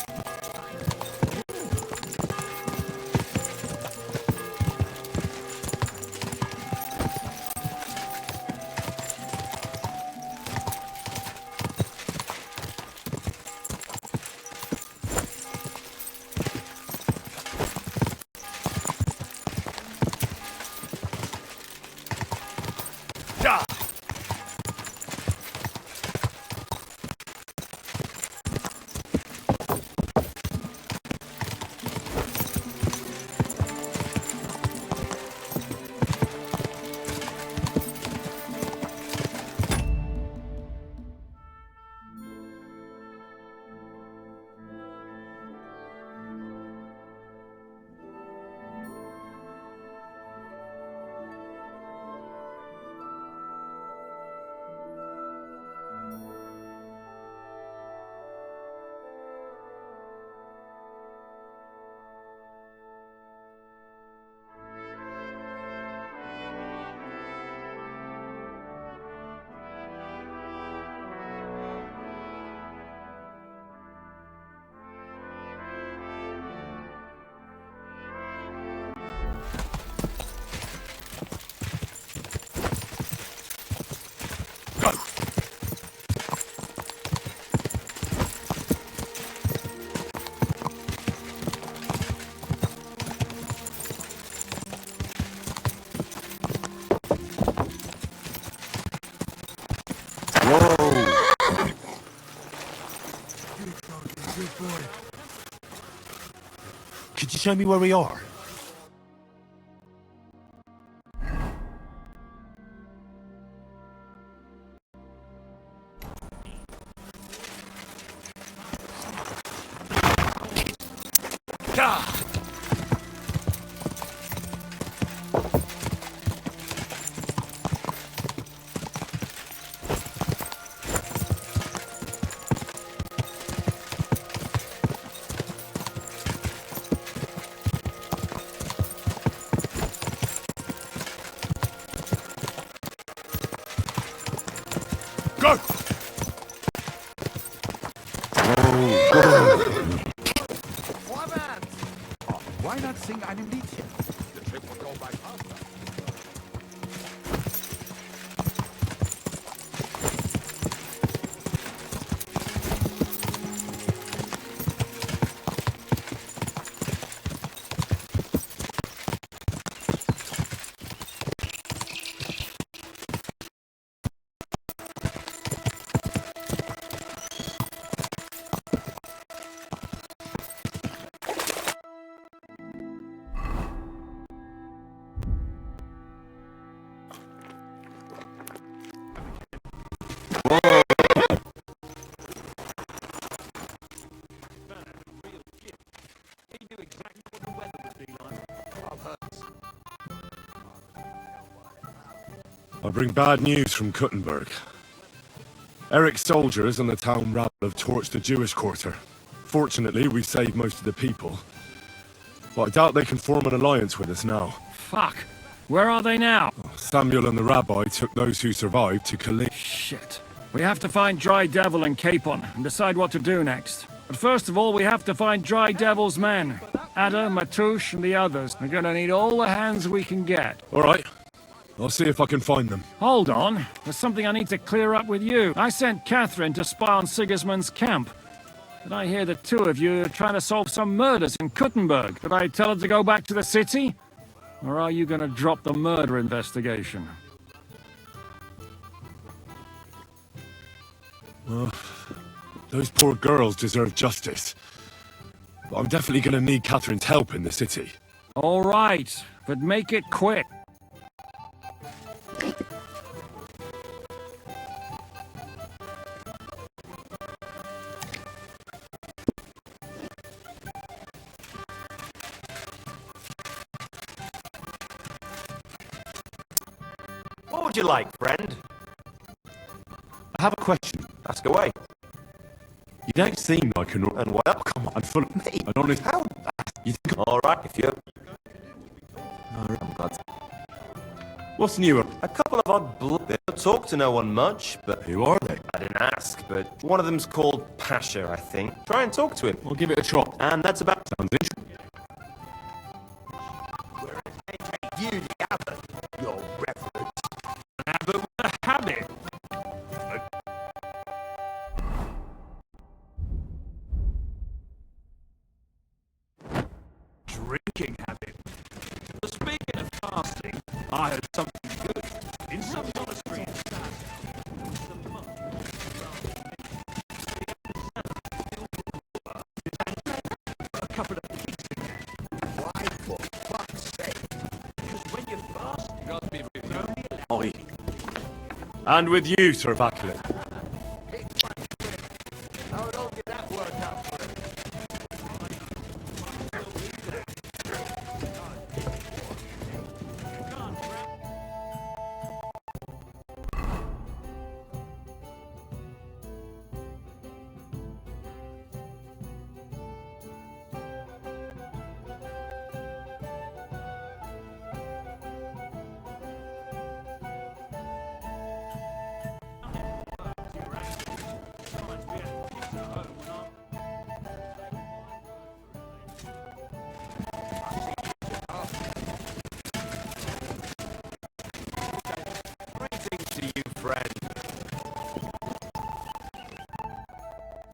Could you show me where we are? Go! Vorwärts! Oh, why not sing einem Liedchen? The trip will go by faster. I bring bad news from Kuttenberg. Eric's soldiers and the town rabble have torched the Jewish quarter. Fortunately, we saved most of the people. But I doubt they can form an alliance with us now. Fuck. Where are they now? Samuel and the rabbi took those who survived to Kalin. Shit. We have to find Dry Devil and Capon and decide what to do next. But first of all, we have to find Dry Devil's men. Ada, Matouche, and the others. We're gonna need all the hands we can get. All right. I'll see if I can find them. Hold on. There's something I need to clear up with you. I sent Catherine to spy on Sigismund's camp. Did I hear the two of you are trying to solve some murders in Kuttenberg? Did I tell her to go back to the city? Or are you gonna drop the murder investigation? Well, those poor girls deserve justice. But I'm definitely gonna need Catherine's help in the city. All right, but make it quick. What would you like, friend? I have a question. Ask away. You don't seem like an... And well, come on. I'm full of... Mate, an honest... how? You think... All right, if you... What's new? A couple of odd They don't talk to no one much, but... Who are they? I didn't ask, but one of them's called Pasha, I think. Try and talk to him. I'll give it a try. And that's about... Sounds interesting. You the abbot, your reverence. Abbot with a habit. Drinking habit. But speaking of fasting, I heard something good. In some monastery in South, the monk a couple of pigs in there. Why, for fuck's sake? Because when you fast, you got to be Oi. And with you, Sir Vacula. How don't get that work out for him? To you, friend.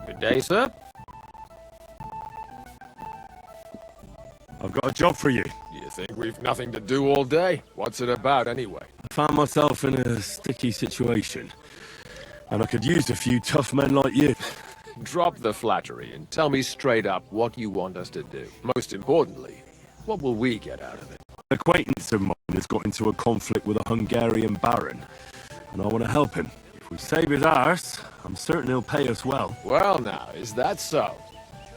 Good day, sir. I've got a job for you. You think we've nothing to do all day? What's it about, anyway? I found myself in a sticky situation. And I could use a few tough men like you. Drop the flattery and tell me straight up what you want us to do. Most importantly, what will we get out of it? An acquaintance of mine has got into a conflict with a Hungarian baron. And I want to help him. If we save his arse, I'm certain he'll pay us well. Well now, is that so?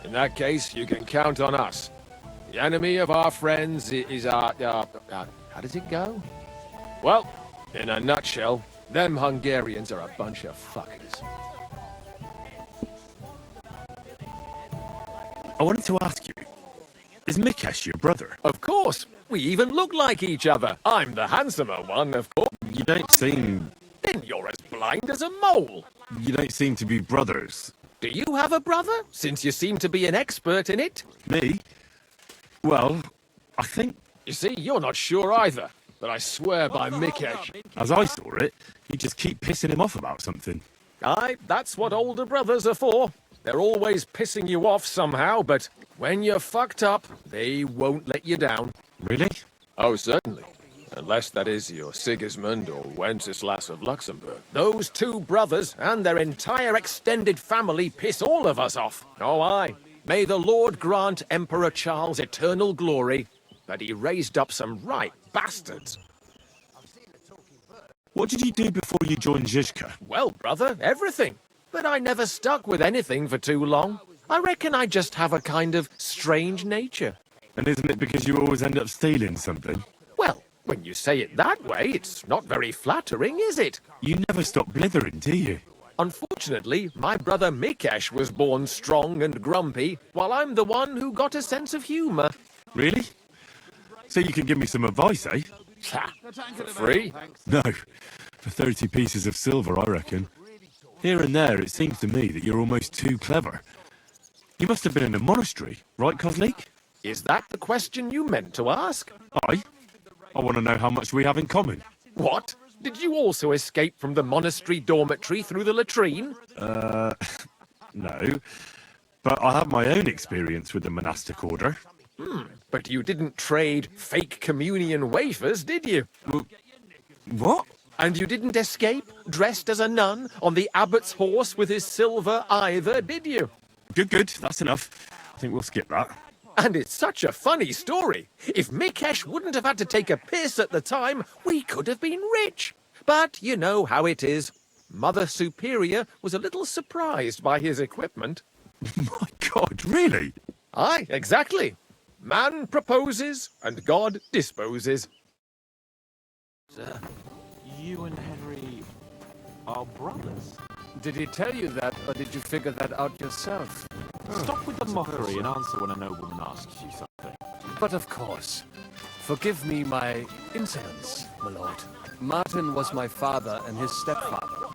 In that case, you can count on us. The enemy of our friends is our... how does it go? Well, in a nutshell, them Hungarians are a bunch of fuckers. I wanted to ask you, is Mikesh your brother? Of course! We even look like each other. I'm the handsomer one, of course. You don't seem... Then you're as blind as a mole. You don't seem to be brothers. Do you have a brother, since you seem to be an expert in it? Me? Well, I think... You see, you're not sure either. But I swear by Mikesh. As I saw it, you just keep pissing him off about something. Aye, that's what older brothers are for. They're always pissing you off somehow, but when you're fucked up, they won't let you down. Really? Oh, certainly. Unless that is your Sigismund or Wenceslas of Luxembourg. Those two brothers and their entire extended family piss all of us off. Oh, aye. May the Lord grant Emperor Charles eternal glory, but he raised up some right bastards. What did you do before you joined Zizka? Well, brother, everything. But I never stuck with anything for too long. I reckon I just have a kind of strange nature. And isn't it because you always end up stealing something? Well, When you say it that way, it's not very flattering, is it? You never stop blithering, do you? Unfortunately, my brother Mikesh was born strong and grumpy, while I'm the one who got a sense of humour. Really? So you can give me some advice, eh? Ha! For free? No, for 30 pieces of silver, I reckon. Here and there, it seems to me that you're almost too clever. You must have been in a monastery, right, Kozlik? Is that the question you meant to ask? I want to know how much we have in common. What? Did you also escape from the monastery dormitory through the latrine? No. But I have my own experience with the monastic order. But you didn't trade fake communion wafers, did you? What? And you didn't escape, dressed as a nun, on the abbot's horse with his silver either, did you? Good. That's enough. I think we'll skip that. And it's such a funny story. If Mikesh wouldn't have had to take a piss at the time, we could have been rich. But you know how it is. Mother Superior was a little surprised by his equipment. My God, really? Aye, exactly. Man proposes, and God disposes. You and Henry are brothers. Did he tell you that, or did you figure that out yourself? Stop with the mockery and answer when a nobleman asks you something. But of course. Forgive me my insolence, my lord. Martin was my father and his stepfather.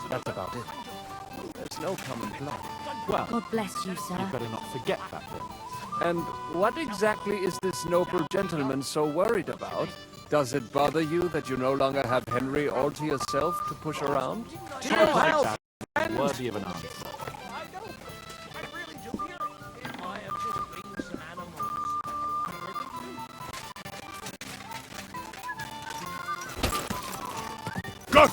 That's about it. There's no common blood. Well, God bless you, sir. you better not forget that then. And what exactly is this noble gentleman so worried about? Does it bother you that you no longer have Henry all to yourself to push around? Worthy of an answer. Go!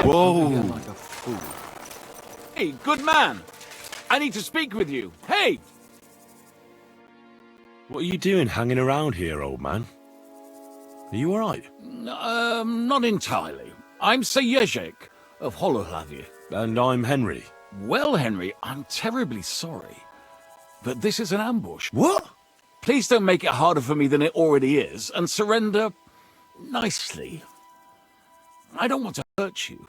Whoa! Hey, good man! I need to speak with you. Hey! What are you doing hanging around here, old man? Are you alright? Not entirely. I'm Sejezek of Holohlavie. And I'm Henry. Well, Henry, I'm terribly sorry. But this is an ambush. What? Please don't make it harder for me than it already is, and surrender nicely. I don't want to hurt you.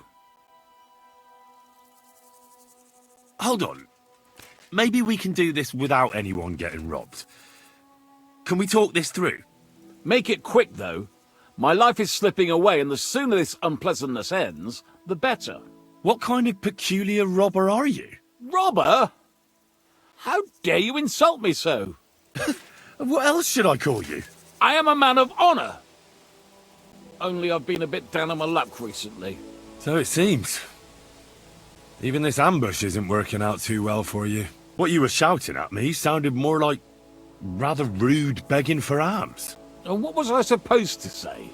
Hold on. Maybe we can do this without anyone getting robbed. Can we talk this through? Make it quick, though. My life is slipping away, and the sooner this unpleasantness ends, the better. What kind of peculiar robber are you? Robber? How dare you insult me so? What else should I call you? I am a man of honour. Only I've been a bit down on my luck recently. So it seems. Even this ambush isn't working out too well for you. What you were shouting at me sounded more like rather rude begging for alms. And what was I supposed to say?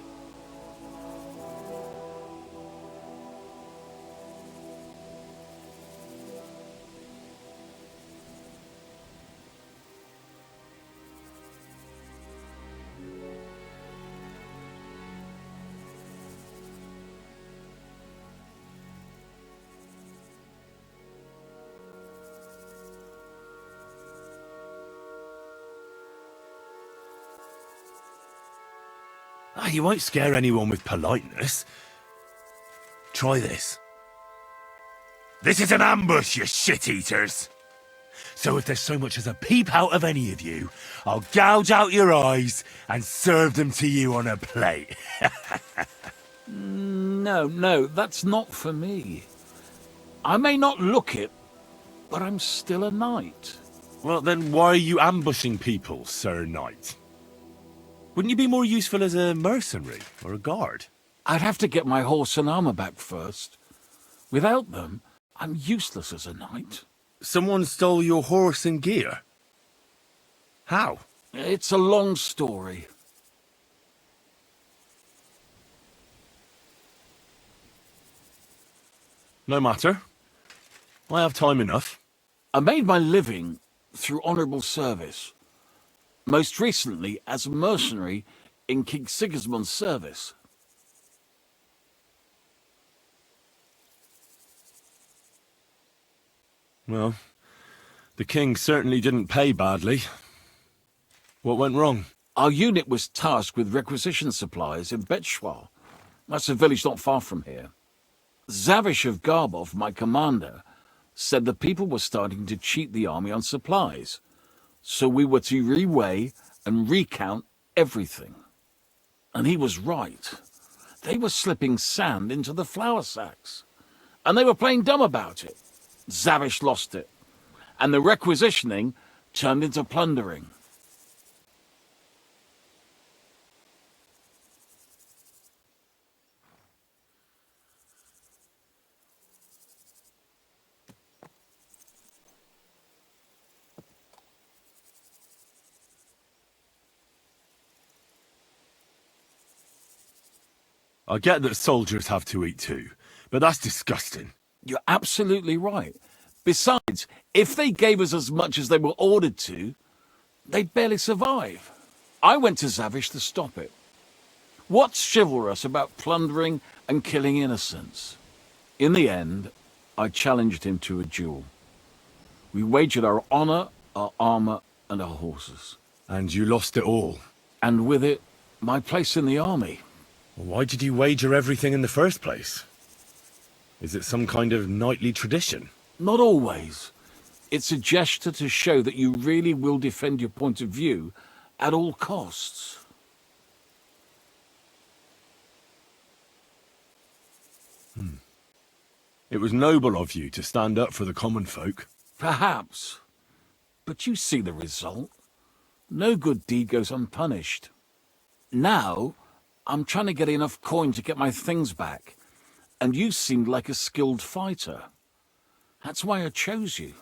You won't scare anyone with politeness. Try this. This is an ambush, you shit-eaters. So if there's so much as a peep out of any of you, I'll gouge out your eyes and serve them to you on a plate. No, that's not for me. I may not look it, but I'm still a knight. Well, then why are you ambushing people, Sir Knight? Wouldn't you be more useful as a mercenary or a guard? I'd have to get my horse and armor back first. Without them, I'm useless as a knight. Someone stole your horse and gear? How? It's a long story. No matter. I have time enough. I made my living through honourable service. Most recently as a mercenary in King Sigismund's service. Well, the king certainly didn't pay badly. What went wrong? Our unit was tasked with requisition supplies in Betschwar. That's a village not far from here. Zavish of Garbov, my commander, said the people were starting to cheat the army on supplies. So we were to reweigh and recount everything. And he was right. They were slipping sand into the flour sacks. And they were playing dumb about it. Zavish lost it. And the requisitioning turned into plundering. I get that soldiers have to eat too, but that's disgusting. You're absolutely right. Besides, if they gave us as much as they were ordered to, they'd barely survive. I went to Zavish to stop it. What's chivalrous about plundering and killing innocents? In the end, I challenged him to a duel. We wagered our honor, our armor, and our horses. And you lost it all? And with it, my place in the army. Why did you wager everything in the first place? Is it some kind of knightly tradition? Not always. It's a gesture to show that you really will defend your point of view at all costs. It was noble of you to stand up for the common folk. Perhaps. But you see the result. No good deed goes unpunished. Now, I'm trying to get enough coin to get my things back, and you seemed like a skilled fighter. That's why I chose you.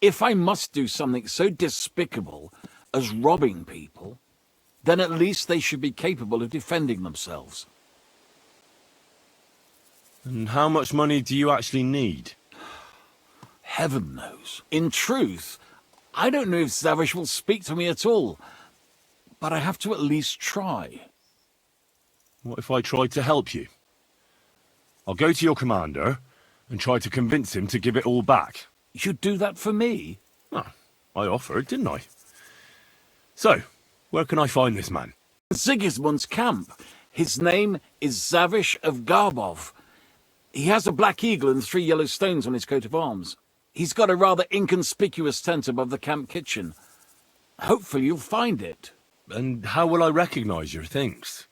If I must do something so despicable as robbing people, then at least they should be capable of defending themselves. And how much money do you actually need? Heaven knows. In truth, I don't know if Zavish will speak to me at all, but I have to at least try. What if I tried to help you? I'll go to your commander and try to convince him to give it all back. You'd do that for me? Oh, I offered, didn't I? So, where can I find this man? Sigismund's camp. His name is Zavish of Garbov. He has a black eagle and 3 yellow stones on his coat of arms. He's got a rather inconspicuous tent above the camp kitchen. Hopefully you'll find it. And how will I recognize your things?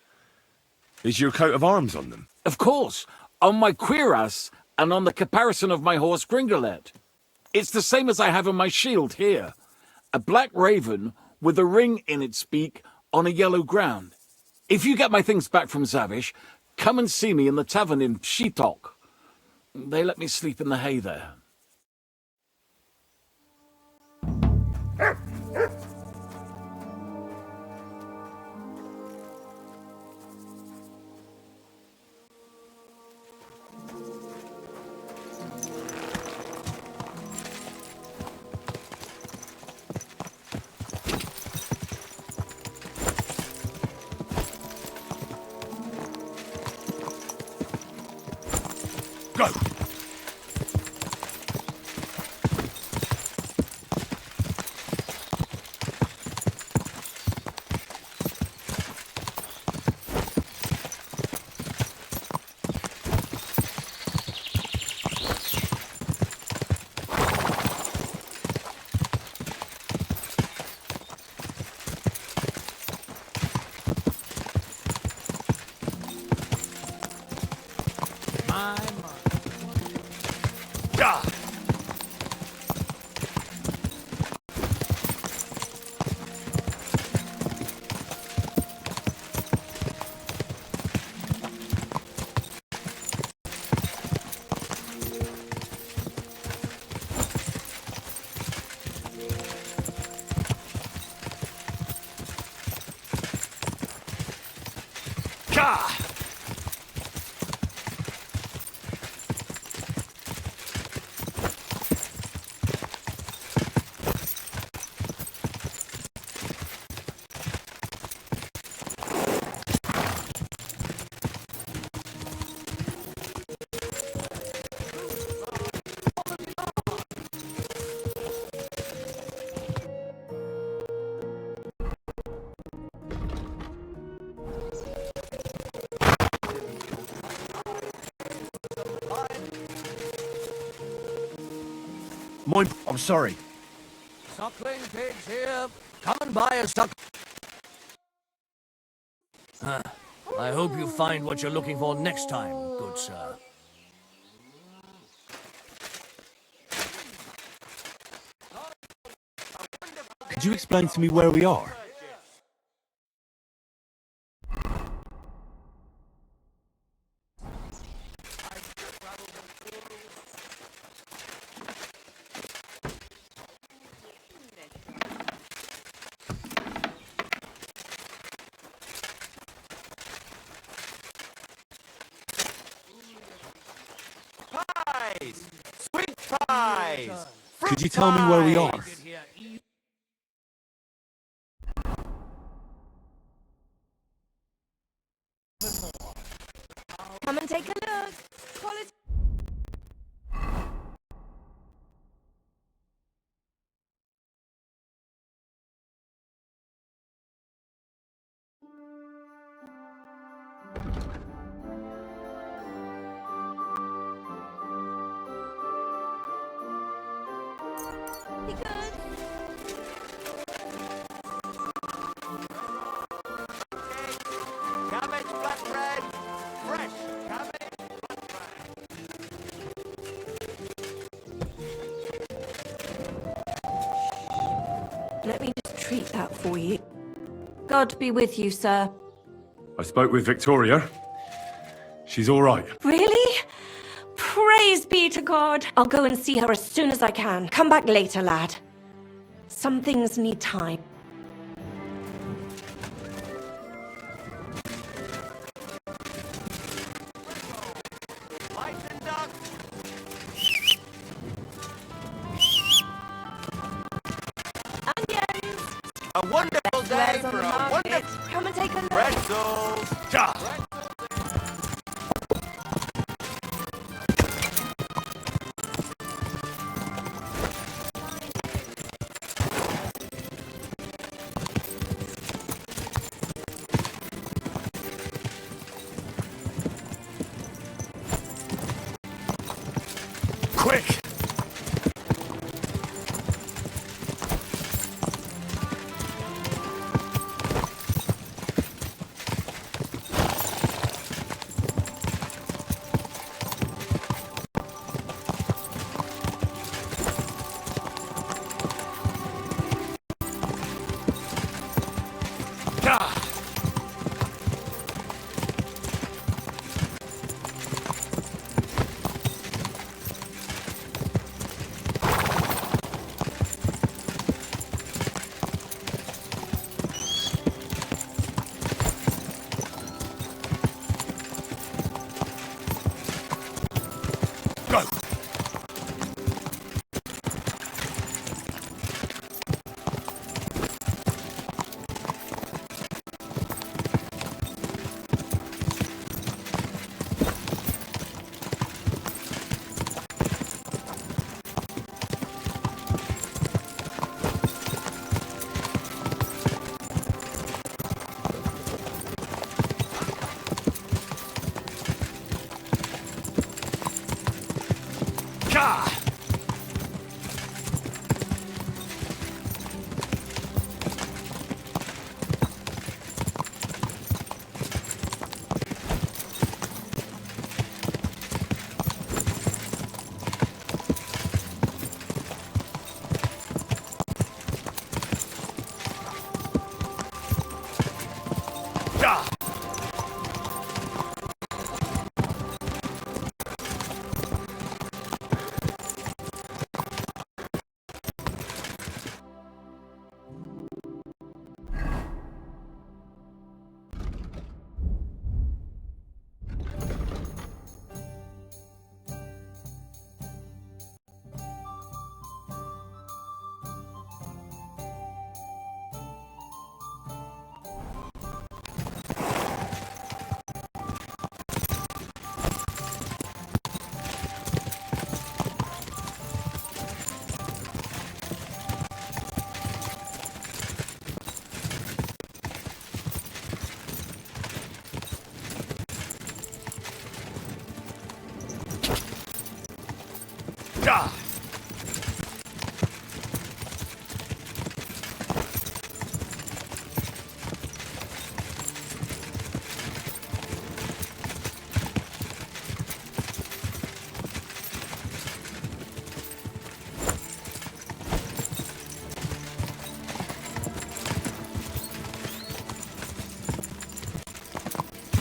Is your coat of arms on them? Of course, on my cuirass and on the caparison of my horse Gringolet. It's the same as I have on my shield here. A black raven with a ring in its beak on a yellow ground. If you get my things back from Zavish, come and see me in the tavern in Pshitok. They let me sleep in the hay there. Go! I'm sorry. Suckling pigs here. Come and buy a suck. I hope you find what you're looking for next time, good sir. Could you explain to me where we are? Pies! Sweet pies! Could you tell me where we are? Come and take a look. Quality. Be good. Cabbage flatbread. Fresh cabbage flatbread. Let me just treat that for you. God be with you, sir. I spoke with Victoria. She's all right. Really? Praise be to God. I'll go and see her as soon as I can. Come back later, lad. Some things need time. Light and duck. Onions! A wonderful day Wares on for the a market. wonderful Come and take a look. pretzels. Quick!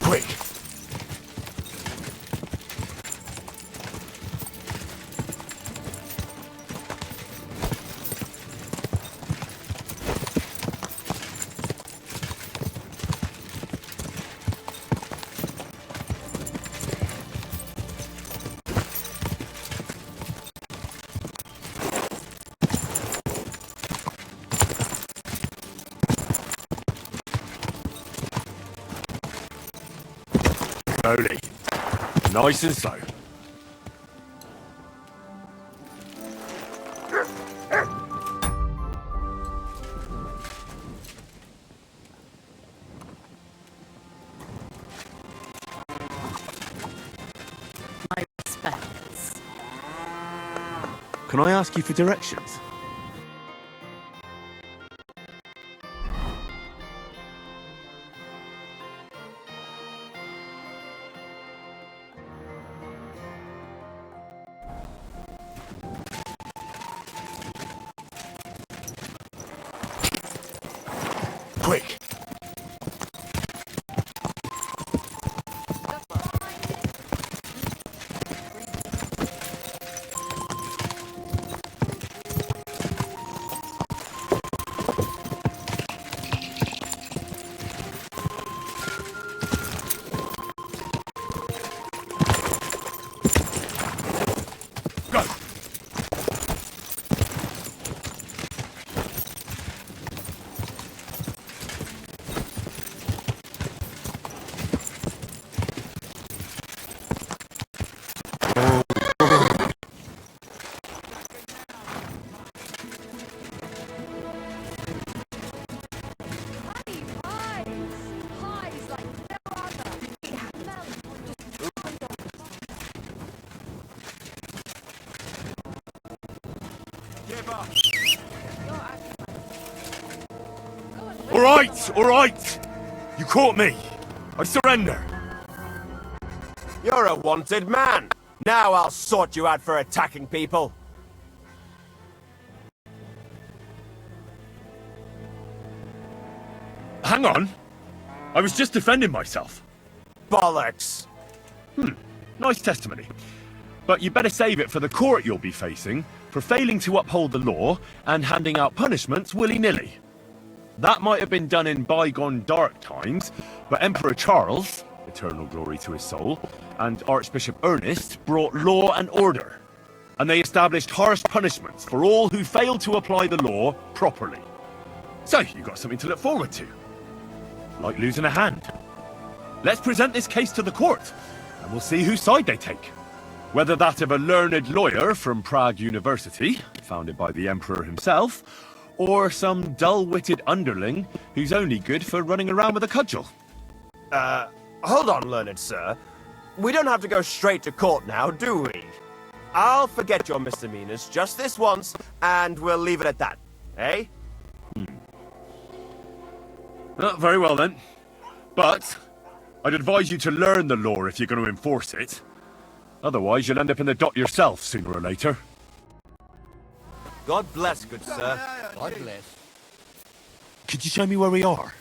Quick! Slowly. Nice and slow. My respects. Can I ask you for directions? Quick! All right! You caught me. I surrender. You're a wanted man. Now I'll sort you out for attacking people. Hang on. I was just defending myself. Bollocks. Nice testimony. But you better save it for the court you'll be facing for failing to uphold the law and handing out punishments willy-nilly. That might have been done in bygone dark times, but Emperor Charles, eternal glory to his soul, and Archbishop Ernest brought law and order. And they established harsh punishments for all who failed to apply the law properly. So, you got something to look forward to. Like losing a hand. Let's present this case to the court, and we'll see whose side they take. Whether that of a learned lawyer from Prague University, founded by the Emperor himself, or some dull-witted underling who's only good for running around with a cudgel. Hold on, learned sir. We don't have to go straight to court now, do we? I'll forget your misdemeanors just this once, and we'll leave it at that. Eh? Very well then. But I'd advise you to learn the law if you're going to enforce it. Otherwise, you'll end up in the dock yourself sooner or later. God bless, good sir. God bless. Could you show me where we are?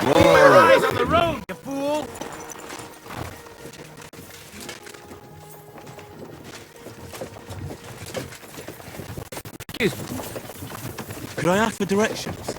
Eyes on the road, you fool! Excuse me. Could I ask for directions?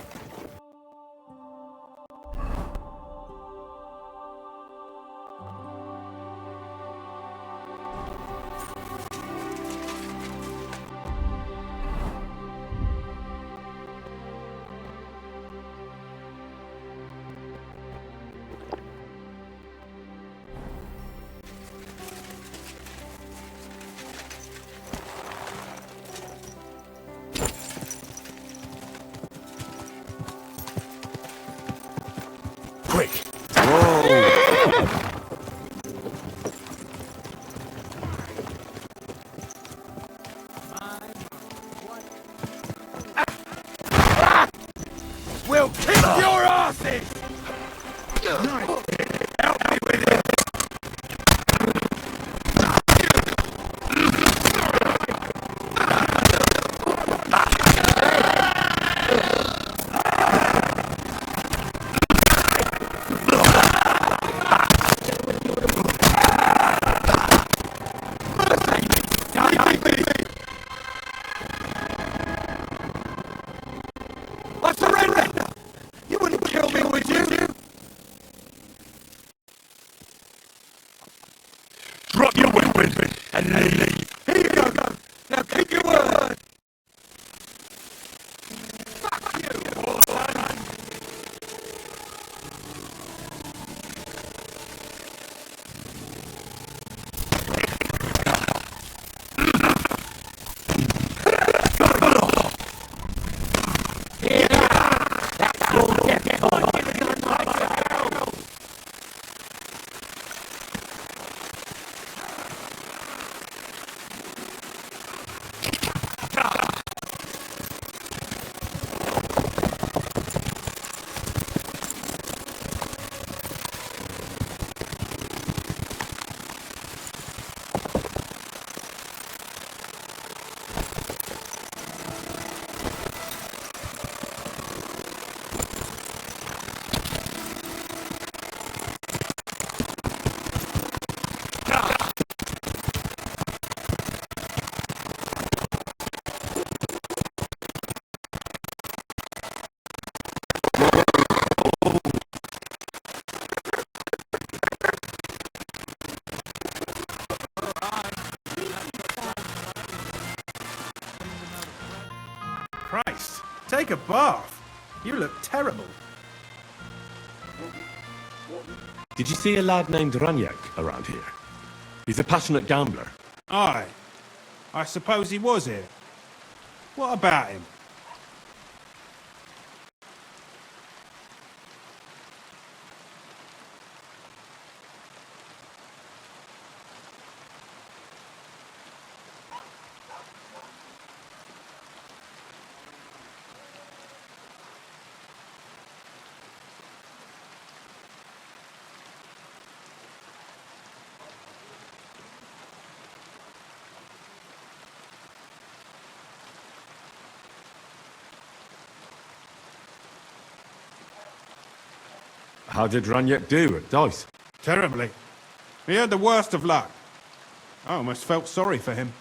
Quick! We'll kick your asses! Help me with it! I surrender! You wouldn't kill me, would you? Drop your weapon and leave. Here you go. Now keep your word. Fuck you, Warson. take a bath. You look terrible. Did you see a lad named Raniak around here? He's a passionate gambler. Aye. I suppose he was here. What about him? How did Raniak do at dice? Terribly. He had the worst of luck. I almost felt sorry for him.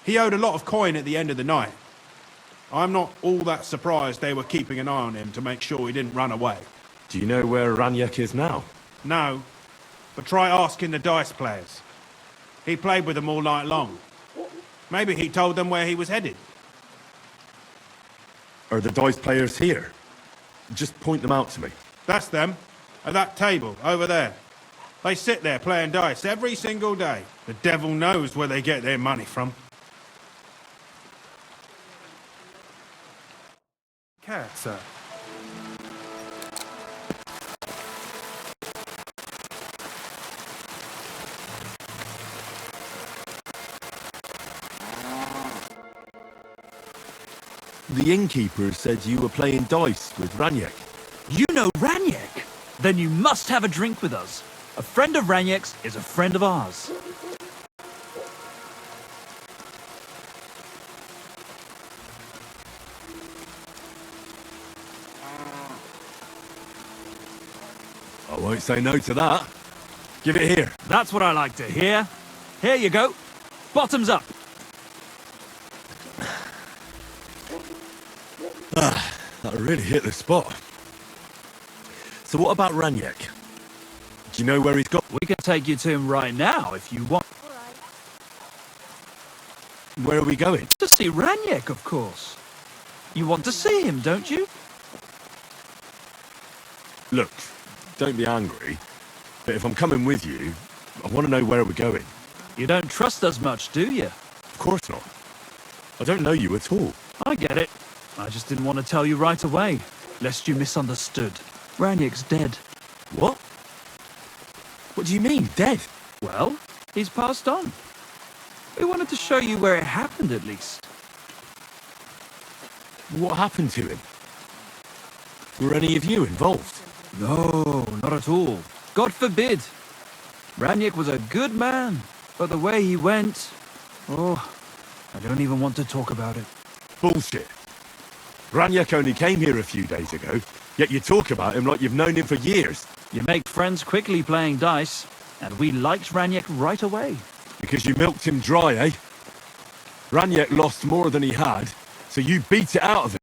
He owed a lot of coin at the end of the night. I'm not all that surprised they were keeping an eye on him to make sure he didn't run away. Do you know where Raniak is now? No, but try asking the dice players. He played with them all night long. Maybe he told them where he was headed. Are the dice players here? Just point them out to me. That's them. At that table, over there. They sit there playing dice every single day. The devil knows where they get their money from. Cat, sir. The innkeeper said you were playing dice with Raniak. You know Raniak? Then you must have a drink with us. A friend of Raniak's is a friend of ours. I won't say no to that. Give it here. That's what I like to hear. Here you go. Bottoms up. That really hit the spot. So what about Raniak? Do you know where he's got? We can take you to him right now if you want. Where are we going? To see Raniak, of course. You want to see him, don't you? Look, don't be angry, but if I'm coming with you, I want to know where we're going. You don't trust us much, do you? Of course not. I don't know you at all. I get it. I just didn't want to tell you right away, lest you misunderstood. Raniak's dead. What? What do you mean, dead? Well, he's passed on. We wanted to show you where it happened, at least. What happened to him? Were any of you involved? No, not at all. God forbid. Raniak was a good man, but the way he went... Oh, I don't even want to talk about it. Bullshit. Raniak only came here a few days ago, yet you talk about him like you've known him for years. You make friends quickly playing dice, and we liked Raniak right away. Because you milked him dry, eh? Raniak lost more than he had, so you beat it out of him.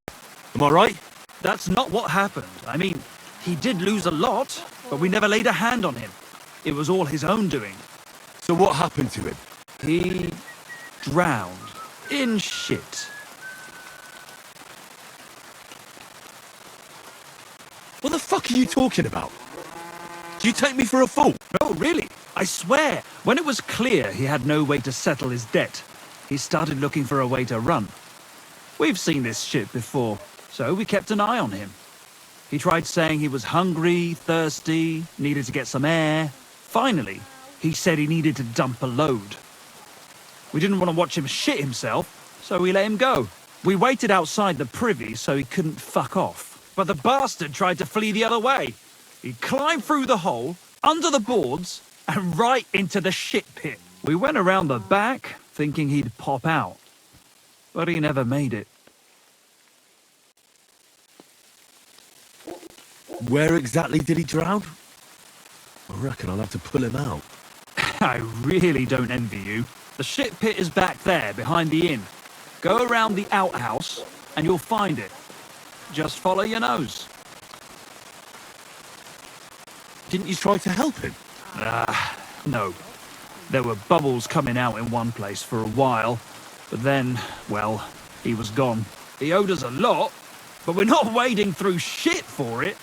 Am I right? That's not what happened. I mean, he did lose a lot, but we never laid a hand on him. It was all his own doing. So what happened to him? He drowned in shit. What the fuck are you talking about? Do you take me for a fool? No, really. I swear. When it was clear he had no way to settle his debt, he started looking for a way to run. We've seen this shit before, so we kept an eye on him. He tried saying he was hungry, thirsty, needed to get some air. Finally, he said he needed to dump a load. We didn't want to watch him shit himself, so we let him go. We waited outside the privy so he couldn't fuck off. But the bastard tried to flee the other way. He climbed through the hole, under the boards, and right into the shit pit. We went around the back, thinking he'd pop out. But he never made it. Where exactly did he drown? I reckon I'll have to pull him out. I really don't envy you. The shit pit is back there, behind the inn. Go around the outhouse, and you'll find it. Just follow your nose. Didn't you try to help him? No. There were bubbles coming out in one place for a while, but then, well, he was gone. He owed us a lot, but we're not wading through shit for it.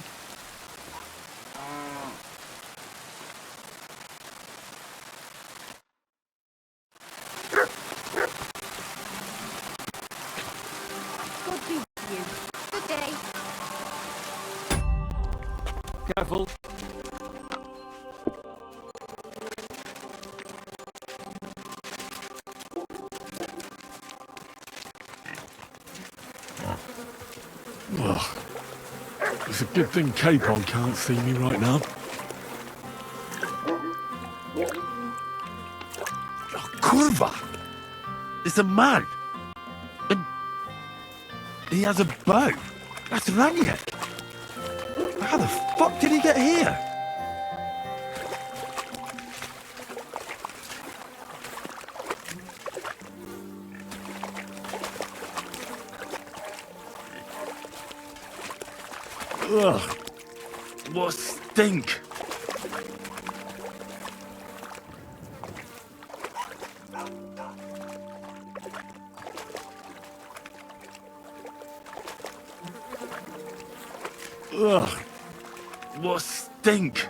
God be with you. Good day. Careful. Ugh. It's a good thing Capon can't see me right now. Oh, Curva! It's a man! And he has a bow. That's Raniek. How the fuck did he get here? Ugh. What stink! Ugh. What stink!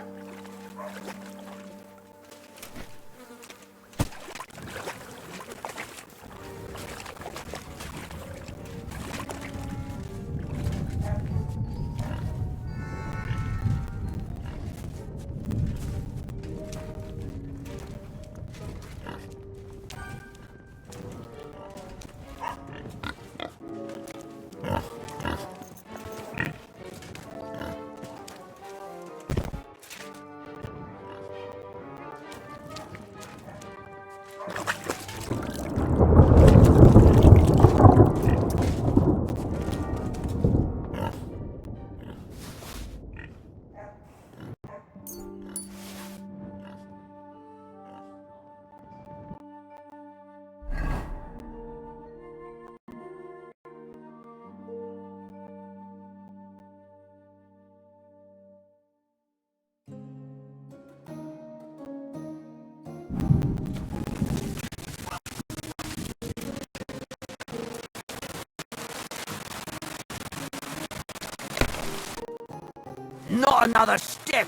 Not another step!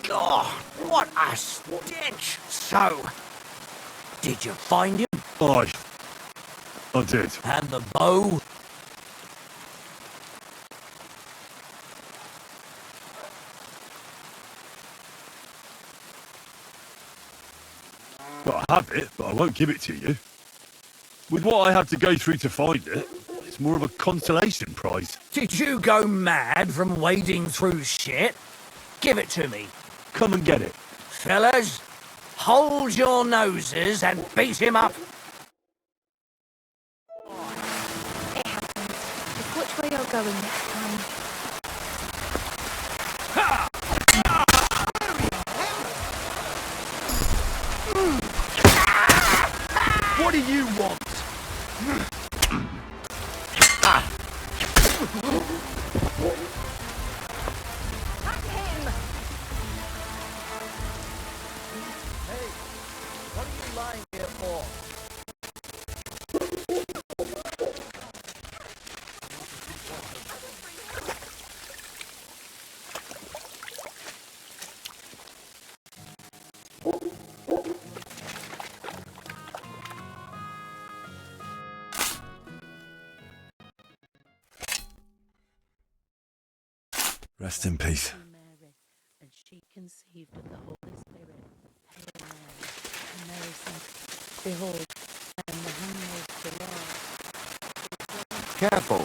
God, what a stench! So, did you find him? I did. And the bow? Well, I have it, but I won't give it to you. With what I had to go through to find it, it's more of a consolation prize. Did you go mad from wading through shit? Give it to me. Come and get it. Fellas, hold your noses and beat him up. It happens. Just which way you're going next time. What do you want? Hey, what are you lying here for? Rest in peace. Mary, and she conceived of the Holy Spirit. Hail Mary, and Mary said, Behold, I am the handmaid of the Lord. Careful.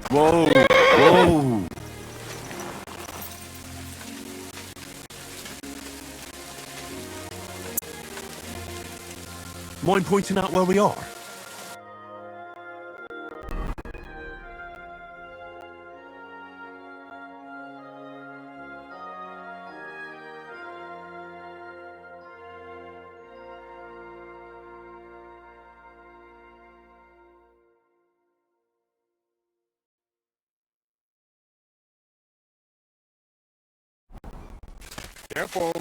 Whoa! Mind pointing out where we are? Careful.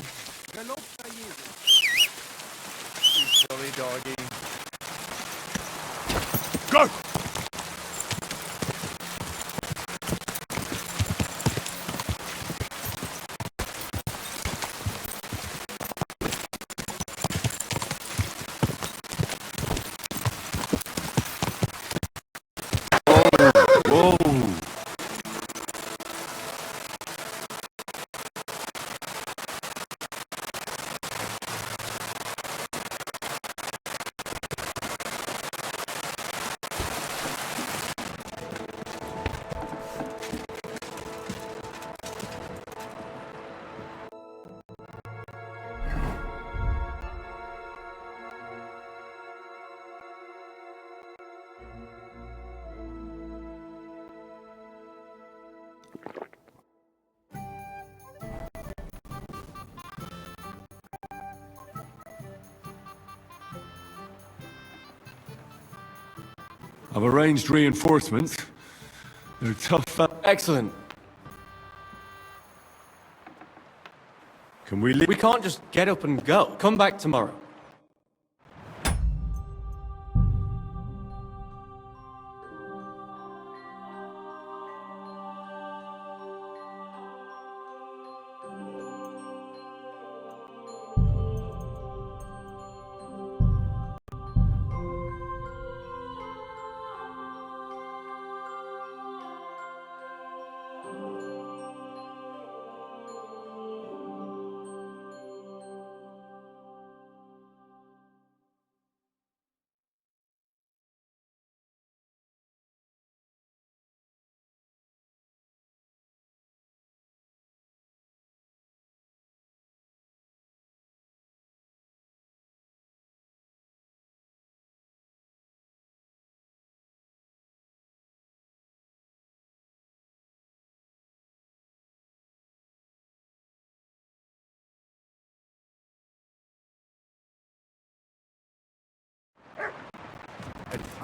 You silly doggy. Go! Whoa! I've arranged reinforcements. They're tough. Excellent. Can we leave? We can't just get up and go. Come back tomorrow.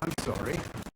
I'm sorry.